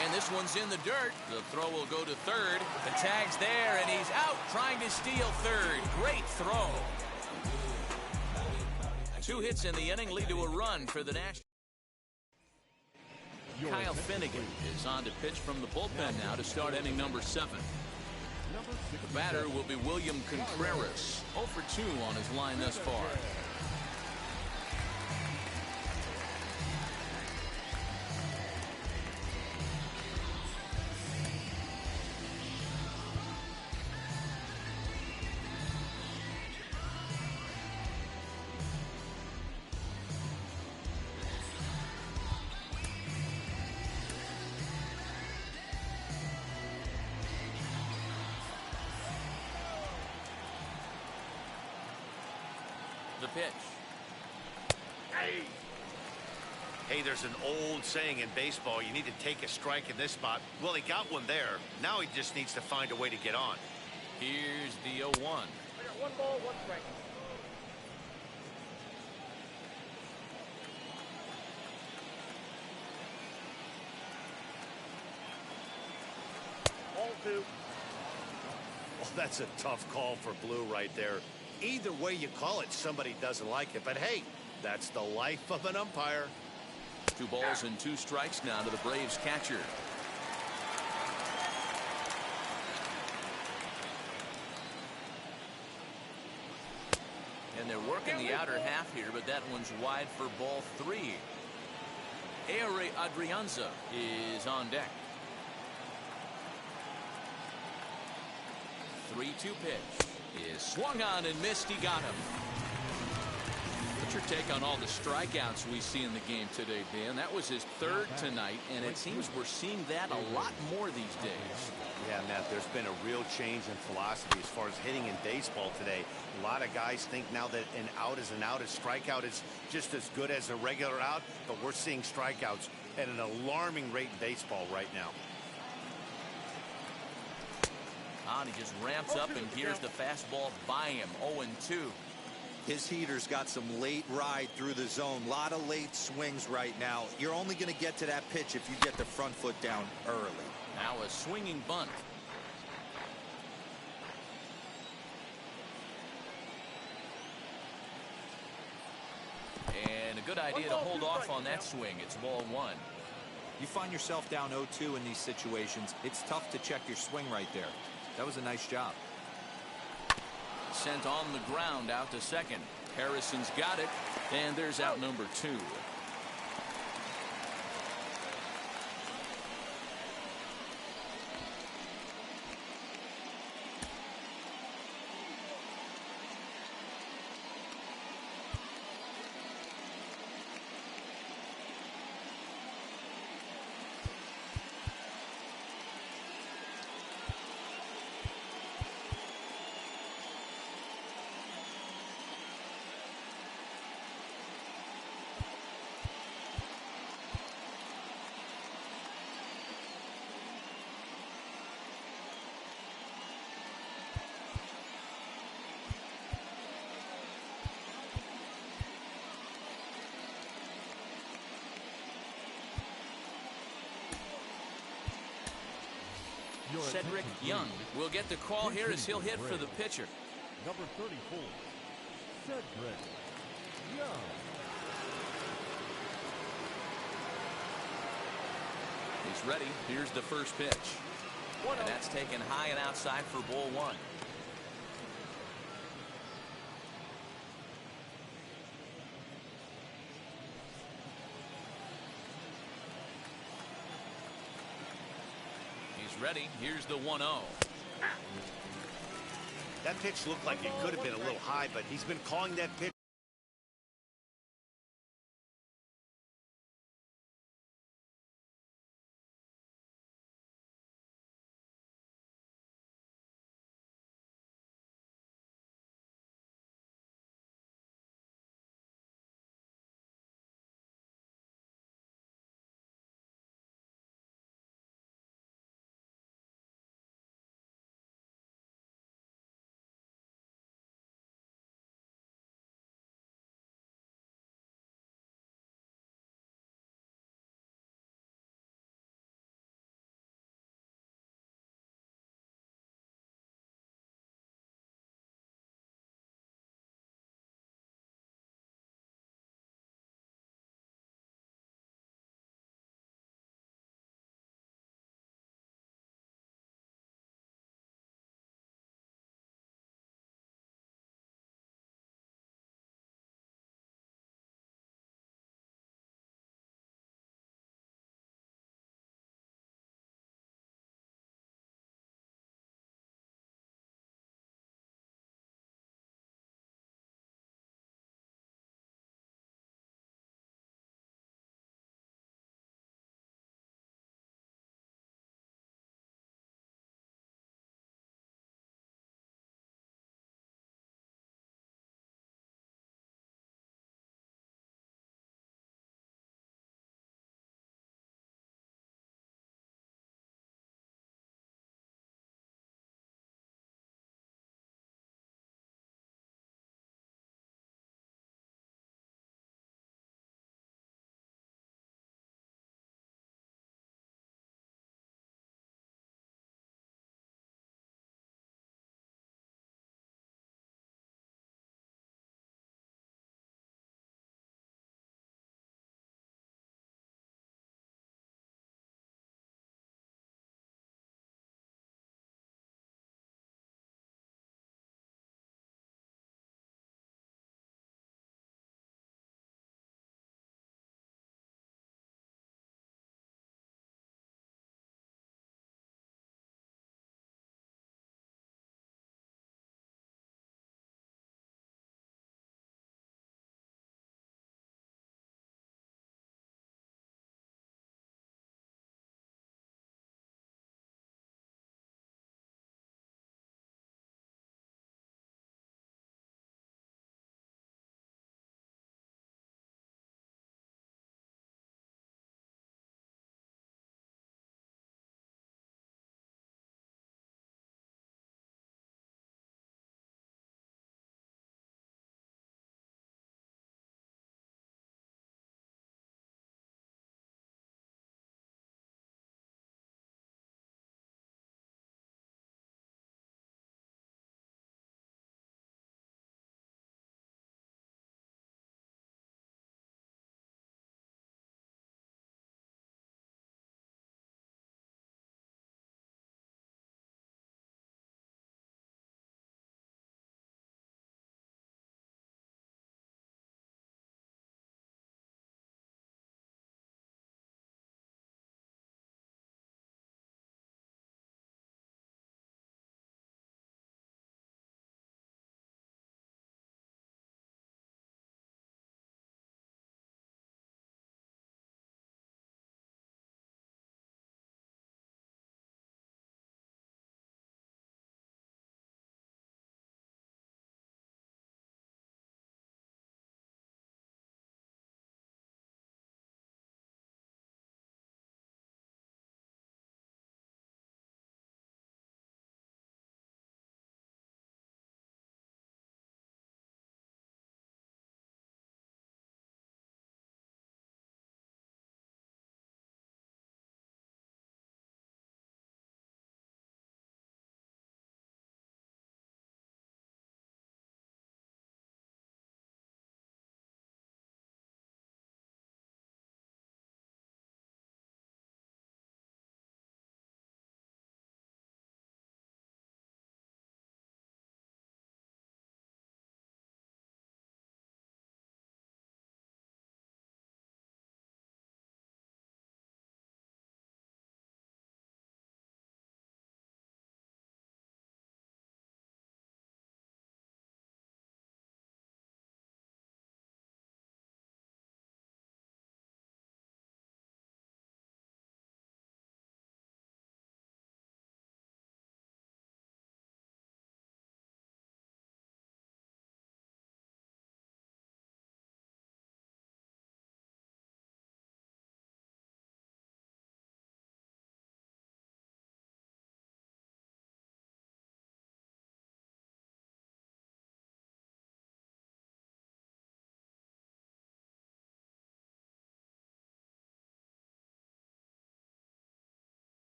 And this one's in the dirt. The throw will go to third. The tag's there, and he's out trying to steal third. Great throw. 2 hits in the inning lead to a run for the Nationals. Kyle Finnegan is on to pitch from the bullpen now to start inning number 7. The batter will be William Contreras. 0 for 2 on his line thus far. The pitch. Hey, there's an old saying in baseball, you need to take a strike in this spot. Well, he got one there. Now he just needs to find a way to get on. Here's the 0-1. I got 1 ball, 1 strike. Ball 2. Well, that's a tough call for Blue right there. Either way you call it, somebody doesn't like it. But hey, that's the life of an umpire. 2 balls and 2 strikes now to the Braves catcher. And they're working the outer half here, but that one's wide for ball 3. Ehire Adrianza is on deck. 3-2 pitch is swung on and missed. He got him. What's your take on all the strikeouts we see in the game today, Dan? That was his 3rd tonight, and it seems we're seeing that a lot more these days. Yeah, Matt, there's been a real change in philosophy as far as hitting in baseball today. A lot of guys think now that an out is an out, a strikeout is just as good as a regular out, but we're seeing strikeouts at an alarming rate in baseball right now. He just ramps up and gears the fastball by him. 0-2. His heater's got some late ride through the zone. A lot of late swings right now. You're only going to get to that pitch if you get the front foot down early. Now a swinging bunt. And a good idea to hold off on that swing. It's ball 1. You find yourself down 0-2 in these situations. It's tough to check your swing right there. That was a nice job. Sent on the ground out to second. Harrison's got it, and there's out number 2. Cedric Young will get the call here as he'll hit for the pitcher. Number 34, Cedric Young. He's ready. Here's the first pitch. And that's taken high and outside for ball one. He's ready. Here's the 1-0. That pitch looked like it could have been a little high, but he's been calling that pitch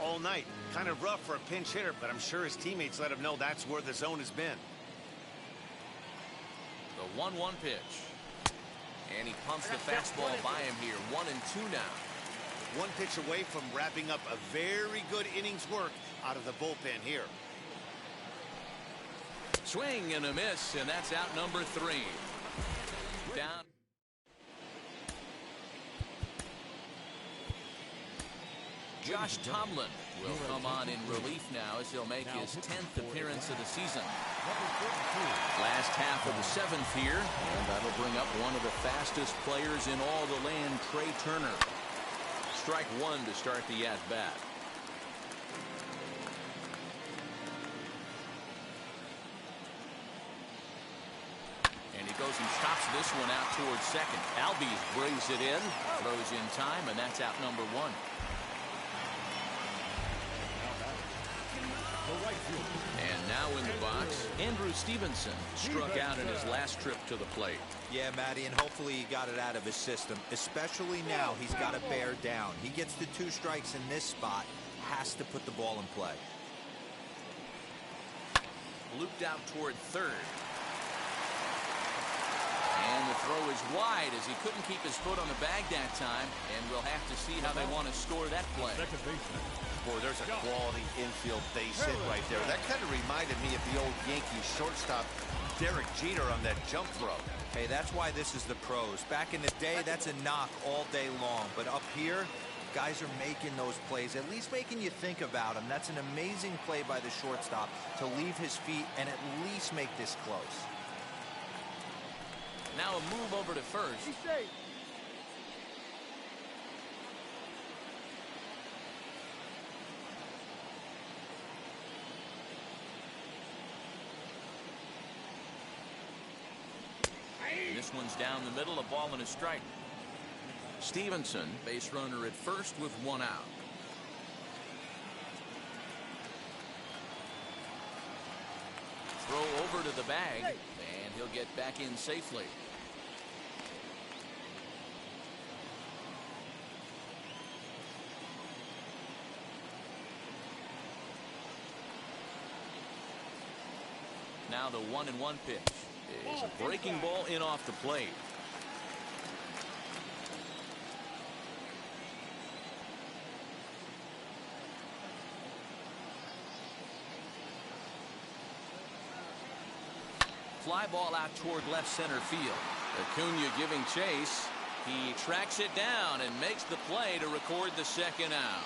all night. Kind of rough for a pinch hitter, but I'm sure his teammates let him know that's where the zone has been. The 1-1 pitch. And he pumps the fastball by him here. 1-2 now. One pitch away from wrapping up a very good innings work out of the bullpen here. Swing and a miss, and that's out number 3. Down. Josh Tomlin will come on in relief now as he'll make his 10th appearance of the season. Last half of the 7th here, and that'll bring up one of the fastest players in all the land, Trey Turner. Strike 1 to start the at-bat. And he goes and chops this one out towards second. Albies brings it in, throws in time, and that's out number 1. And now in the box, Andrew Stevenson struck out in his last trip to the plate. Yeah, Matty, and hopefully he got it out of his system. Especially now, he's got to bear down. He gets the 2 strikes in this spot, has to put the ball in play. Looped out toward third. And the throw is wide as he couldn't keep his foot on the bag that time, and we'll have to see how they want to score that play. Second baseman. Boy, there's a quality infield base hit right there. That kind of reminded me of the old Yankees shortstop Derek Jeter on that jump throw. Hey, that's why this is the pros. Back in the day, that's a knock all day long. But up here, guys are making those plays, at least making you think about them. That's an amazing play by the shortstop to leave his feet and at least make this close. Now a move over to first. He's safe. This one's down the middle, a ball and a strike. Stevenson, base runner at first with 1 out. Throw over to the bag, and he'll get back in safely. Now the 1-1 pitch is a breaking ball in off the plate. Fly ball out toward left center field. Acuna giving chase. He tracks it down and makes the play to record the second out.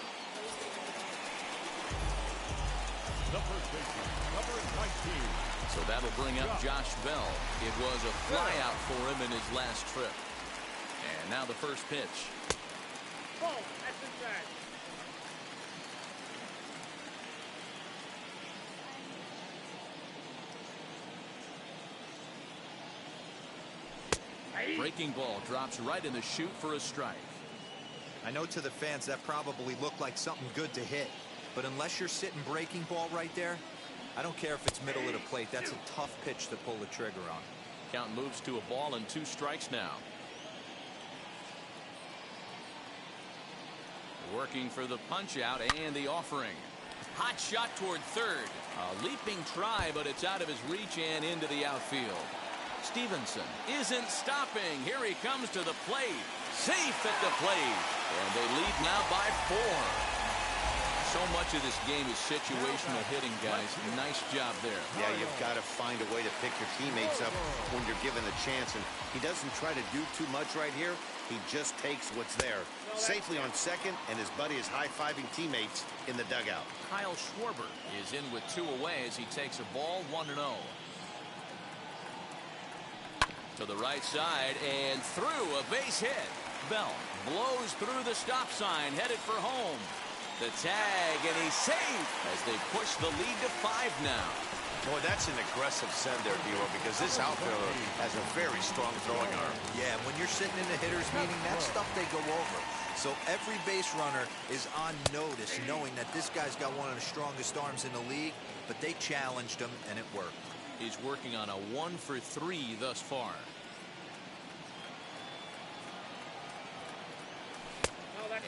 The first baseman, number 19. So that'll bring up Josh Bell. It was a fly out for him in his last trip. And now the first pitch. Ball. That's inside. Breaking ball drops right in the chute for a strike. I know to the fans that probably looked like something good to hit. But unless you're sitting breaking ball right there, I don't care if it's middle of the plate. That's a tough pitch to pull the trigger on. Count moves to a ball and 2 strikes now. Working for the punch out and the offering. Hot shot toward third. A leaping try, but it's out of his reach and into the outfield. Stevenson isn't stopping. Here he comes to the plate. Safe at the plate. And they lead now by 4. So much of this game is situational hitting, guys. Nice job there. Yeah, you've got to find a way to pick your teammates up when you're given the chance. And he doesn't try to do too much right here. He just takes what's there. Safely on second, and his buddy is high-fiving teammates in the dugout. Kyle Schwarber is in with 2 away as he takes a ball 1-0. To the right side and through, a base hit. Bell blows through the stop sign, headed for home. The tag, and he's safe as they push the lead to 5 now. Boy, that's an aggressive send there, D-Roy, because this outfielder has a very strong throwing arm. Yeah, when you're sitting in the hitter's meeting, that's stuff they go over. So every base runner is on notice, knowing that this guy's got one of the strongest arms in the league, but they challenged him, and it worked. He's working on a 1-for-3 thus far.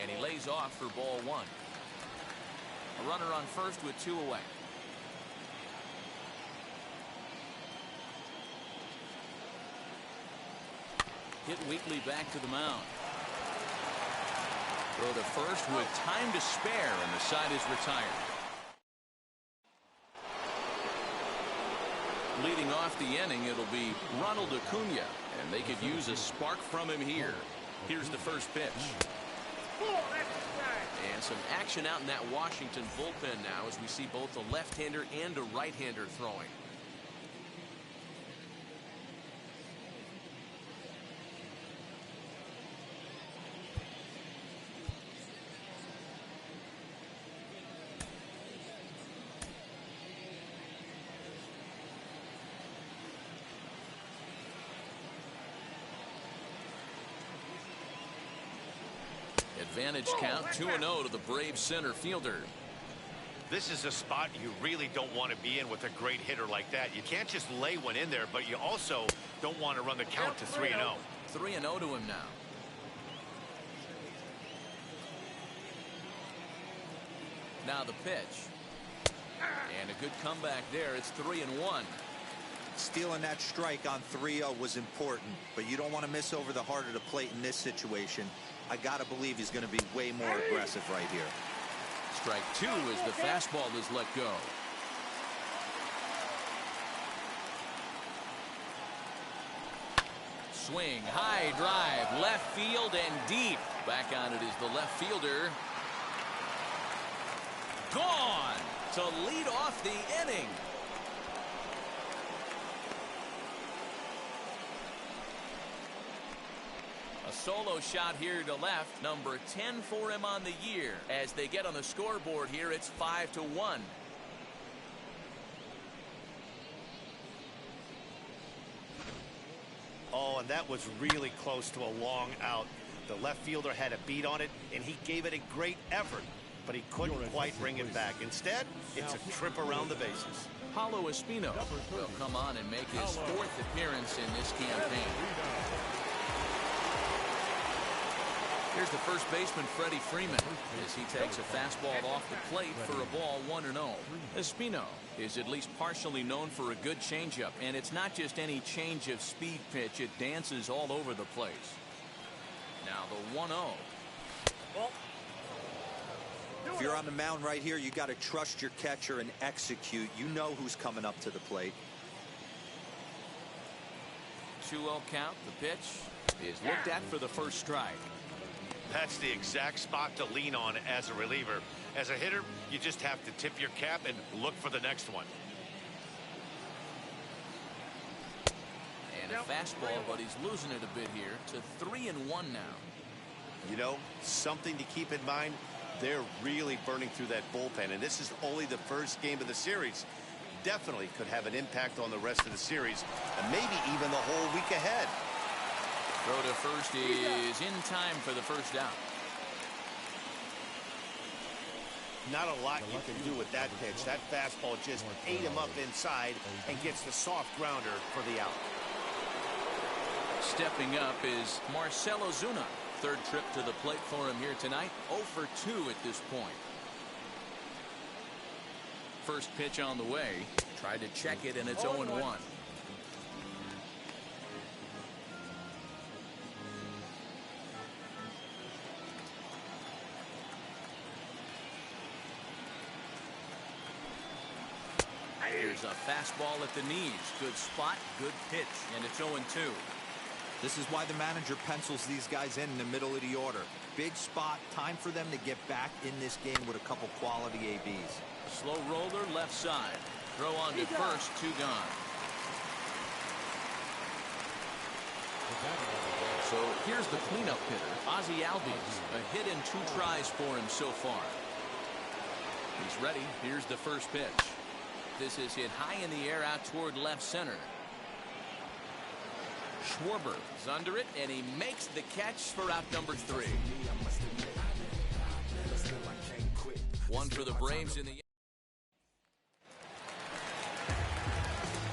And he lays off for ball 1. A runner on first with 2 away. Hit weakly back to the mound. Throw to first with time to spare, and the side is retired. Leading off the inning, it'll be Ronald Acuna, and they could use a spark from him here. Here's the first pitch. And some action out in that Washington bullpen now as we see both a left-hander and a right-hander throwing. Advantage count 2-0 to the Braves center fielder. This is a spot you really don't want to be in with a great hitter like that. You can't just lay one in there, but you also don't want to run the count to 3-0. 3-0 to him now. Now the pitch. And a good comeback there. It's 3-1. Stealing that strike on 3-0 was important, but you don't want to miss over the heart of the plate in this situation. I gotta believe he's going to be way more aggressive right here. Strike 2 as the fastball is let go. Swing, high drive, left field and deep. Back on it is the left fielder. Gone to lead off the inning. A solo shot here to left, number 10 for him on the year. As they get on the scoreboard here, it's 5-1. Oh, and that was really close to a long out. The left fielder had a beat on it, and he gave it a great effort, but he couldn't quite bring it back. Instead, it's a trip around the bases. Paulo Espino will come on and make his 4th appearance in this campaign. Here's the first baseman, Freddie Freeman, as he takes a fastball off the plate for a ball 1-0. Espino is at least partially known for a good changeup, and it's not just any change of speed pitch. It dances all over the place. Now the 1-0. If you're on the mound right here, you got to trust your catcher and execute. You know who's coming up to the plate. 2-0 count. The pitch is looked at for the first strike. That's the exact spot to lean on as a reliever. As a hitter, you just have to tip your cap and look for the next one. And a fastball, but he's losing it a bit here to 3-1 now. You know, something to keep in mind, they're really burning through that bullpen, and this is only the first game of the series. Definitely could have an impact on the rest of the series, and maybe even the whole week ahead. Throw to first is in time for the first out. Not a lot you can do with that pitch. That fastball just ate him up inside and gets the soft grounder for the out. Stepping up is Marcell Ozuna. 3rd trip to the plate for him here tonight. 0 for 2 at this point. First pitch on the way. Tried to check it, and it's 0-1. Here's a fastball at the knees. Good spot, good pitch, and it's 0-2. This is why the manager pencils these guys in the middle of the order. Big spot, time for them to get back in this game with a couple quality ABs. Slow roller left side. Throw on to first, 2 gone. So here's the cleanup hitter, Ozzie Albies. A hit in 2 tries for him so far. He's ready. Here's the first pitch. This is hit high in the air out toward left center. Schwarber is under it, and he makes the catch for out number 3. 1 for the Braves in the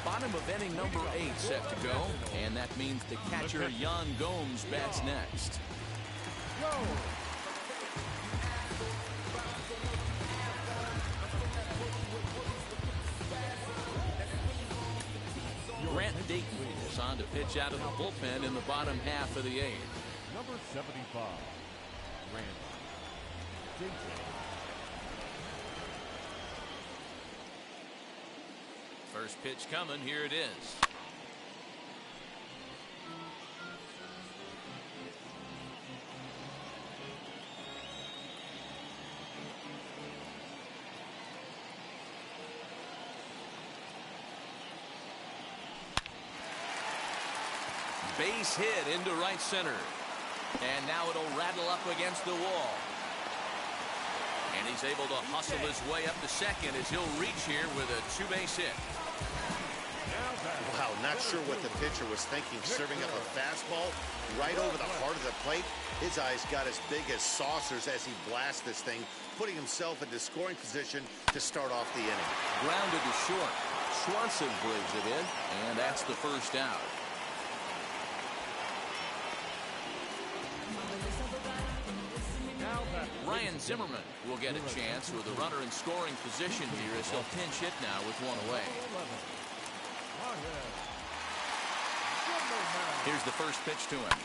bottom of inning number 8 set to go, and that means the catcher Yan Gomes bats next. Dayton is on to pitch out of the bullpen in the bottom half of the eighth. Number 75, Randy Dayton. First pitch coming. Here it is. Base hit into right center. And now it'll rattle up against the wall. And he's able to hustle his way up to second as he'll reach here with a two-base hit. Wow, not sure what the pitcher was thinking, serving up a fastball right over the heart of the plate. His eyes got as big as saucers as he blasts this thing, putting himself into scoring position to start off the inning. Grounded to short. Swanson brings it in, and that's the first out. Ryan Zimmerman will get a chance with a runner in scoring position here as he'll pinch hit now with one away. Here's the first pitch to him.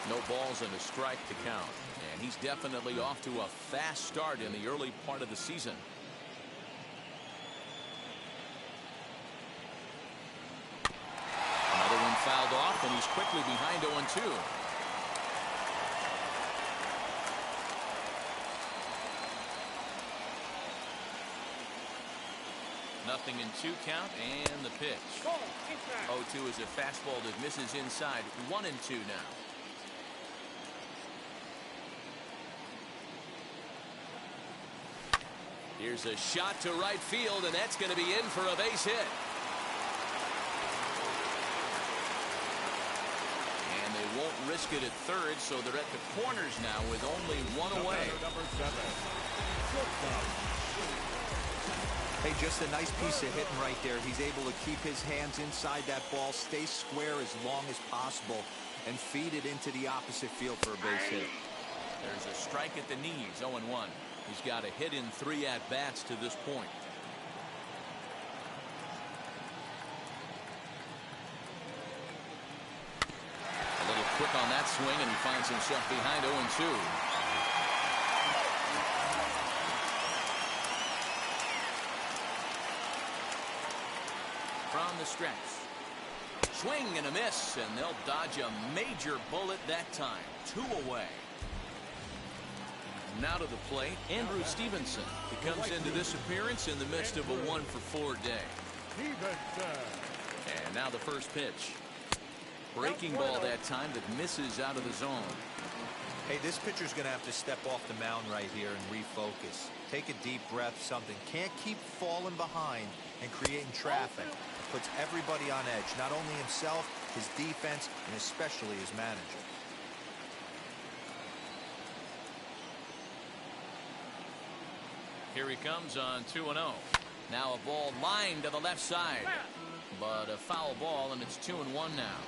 No balls and a strike to count. And he's definitely off to a fast start in the early part of the season. Another one fouled off, and he's quickly behind 0-2. Nothing in 2 count, and the pitch. 0-2 is a fastball that misses inside. 1-2 now. Here's a shot to right field, and that's going to be in for a base hit. And they won't risk it at third, so they're at the corners now with only one away. Number 7, shortstop. Hey, just a nice piece of hitting right there. He's able to keep his hands inside that ball, stay square as long as possible, and feed it into the opposite field for a base hit. There's a strike at the knees, 0-1. He's got a hit in 3 at-bats to this point. A little quick on that swing, and he finds himself behind 0-2. From the stretch. Swing and a miss, and they'll dodge a major bullet that time. 2 away. Now to the plate, Andrew Stevenson. He comes into this appearance in the midst of a 1-for-4 day. And now the first pitch. Breaking ball that time that misses out of the zone. Hey, this pitcher's going to have to step off the mound right here and refocus. Take a deep breath, something. Can't keep falling behind and creating traffic. It puts everybody on edge, not only himself, his defense, and especially his manager. Here he comes on 2-0. Now a ball lined to the left side. But a foul ball, and it's 2-1 now.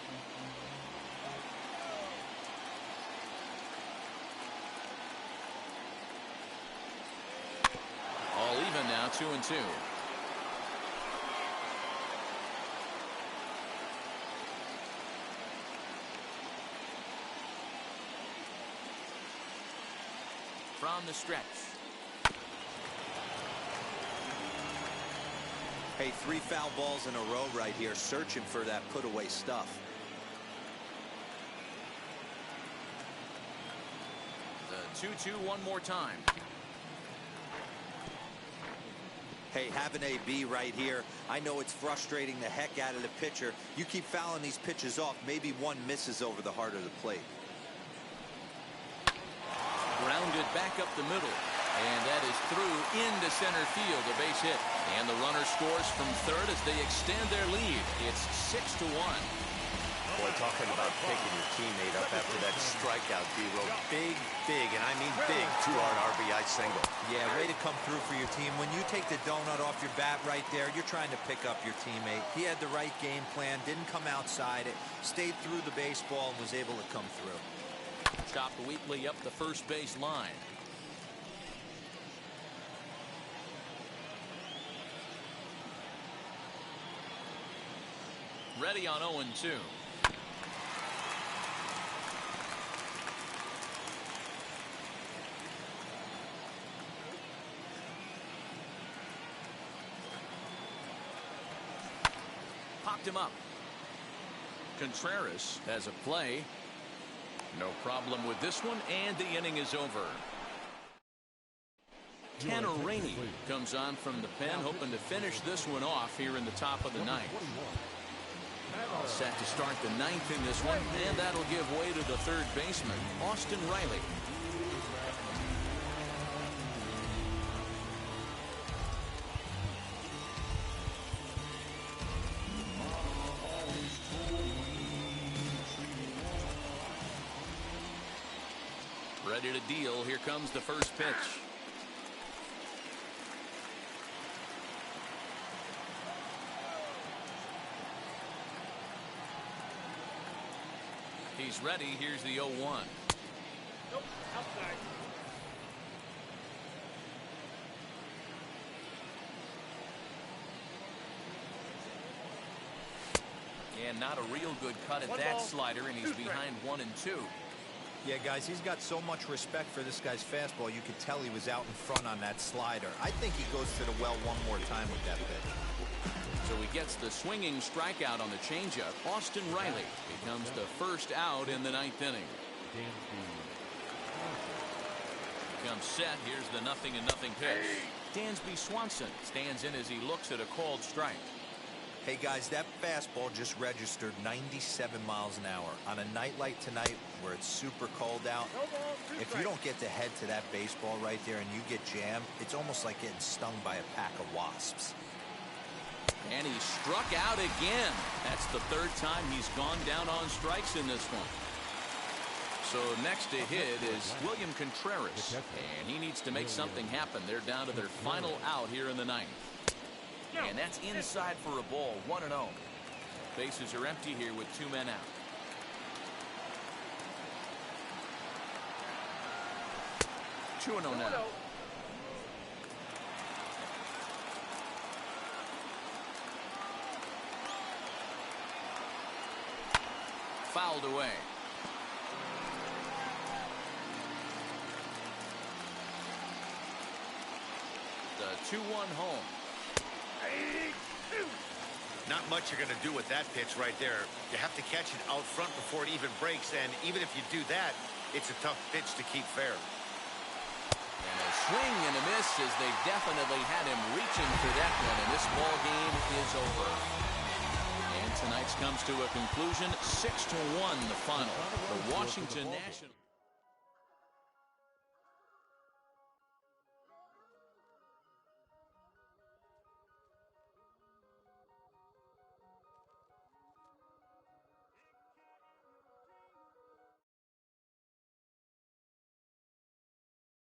All even now, 2-2. From the stretch. Hey, 3 foul balls in a row right here, searching for that put-away stuff. The 2-2 one more time. Hey, have an AB right here. I know it's frustrating the heck out of the pitcher. You keep fouling these pitches off, maybe one misses over the heart of the plate. Grounded back up the middle. And that is through into center field, a base hit. And the runner scores from third as they extend their lead. It's 6-1. Boy, talking about picking your teammate up after that strikeout, D-Row. Big, and I mean big, 2-run RBI single. Yeah, way to come through for your team. When you take the donut off your bat right there, you're trying to pick up your teammate. He had the right game plan, didn't come outside it, stayed through the baseball, and was able to come through. Chopped weakly up the first base line. ready on 0-2. Popped him up. Contreras has a play. No problem with this one, and the inning is over. Tanner Rainey comes on from the pen, hoping to finish this one off here in the top of the ninth. All set to start the ninth in this one, and that'll give way to the third baseman, Austin Riley. Ready to deal. Here comes the first pitch. He's ready. Here's the 0-1. Nope, outside. And not a real good cut at that slider, and he's behind 1-2. Yeah, guys, he's got so much respect for this guy's fastball. You could tell he was out in front on that slider. I think he goes to the well one more time with that pitch. So he gets the swinging strikeout on the changeup. Austin Riley becomes the first out in the ninth inning. Comes set. Here's the 0-0 pitch. Dansby Swanson stands in as he looks at a called strike. Hey, guys, that fastball just registered 97 miles an hour. On a night like tonight where it's super cold out, if you don't get the head to that baseball right there and you get jammed, it's almost like getting stung by a pack of wasps. And he struck out again. That's the third time he's gone down on strikes in this one. So next to hit is William Contreras, and he needs to make something happen. They're down to their final out here in the ninth. And that's inside for a ball, 1-0. Bases are empty here with 2 men out. Two 2-0 now. Fouled away. The 2-1 home. Not much you're going to do with that pitch right there. You have to catch it out front before it even breaks, and even if you do that, it's a tough pitch to keep fair. And a swing and a miss, as they definitely had him reaching for that one, and this ball game is over. And tonight's comes to a conclusion, 6-1 the final. The Washington Nationals.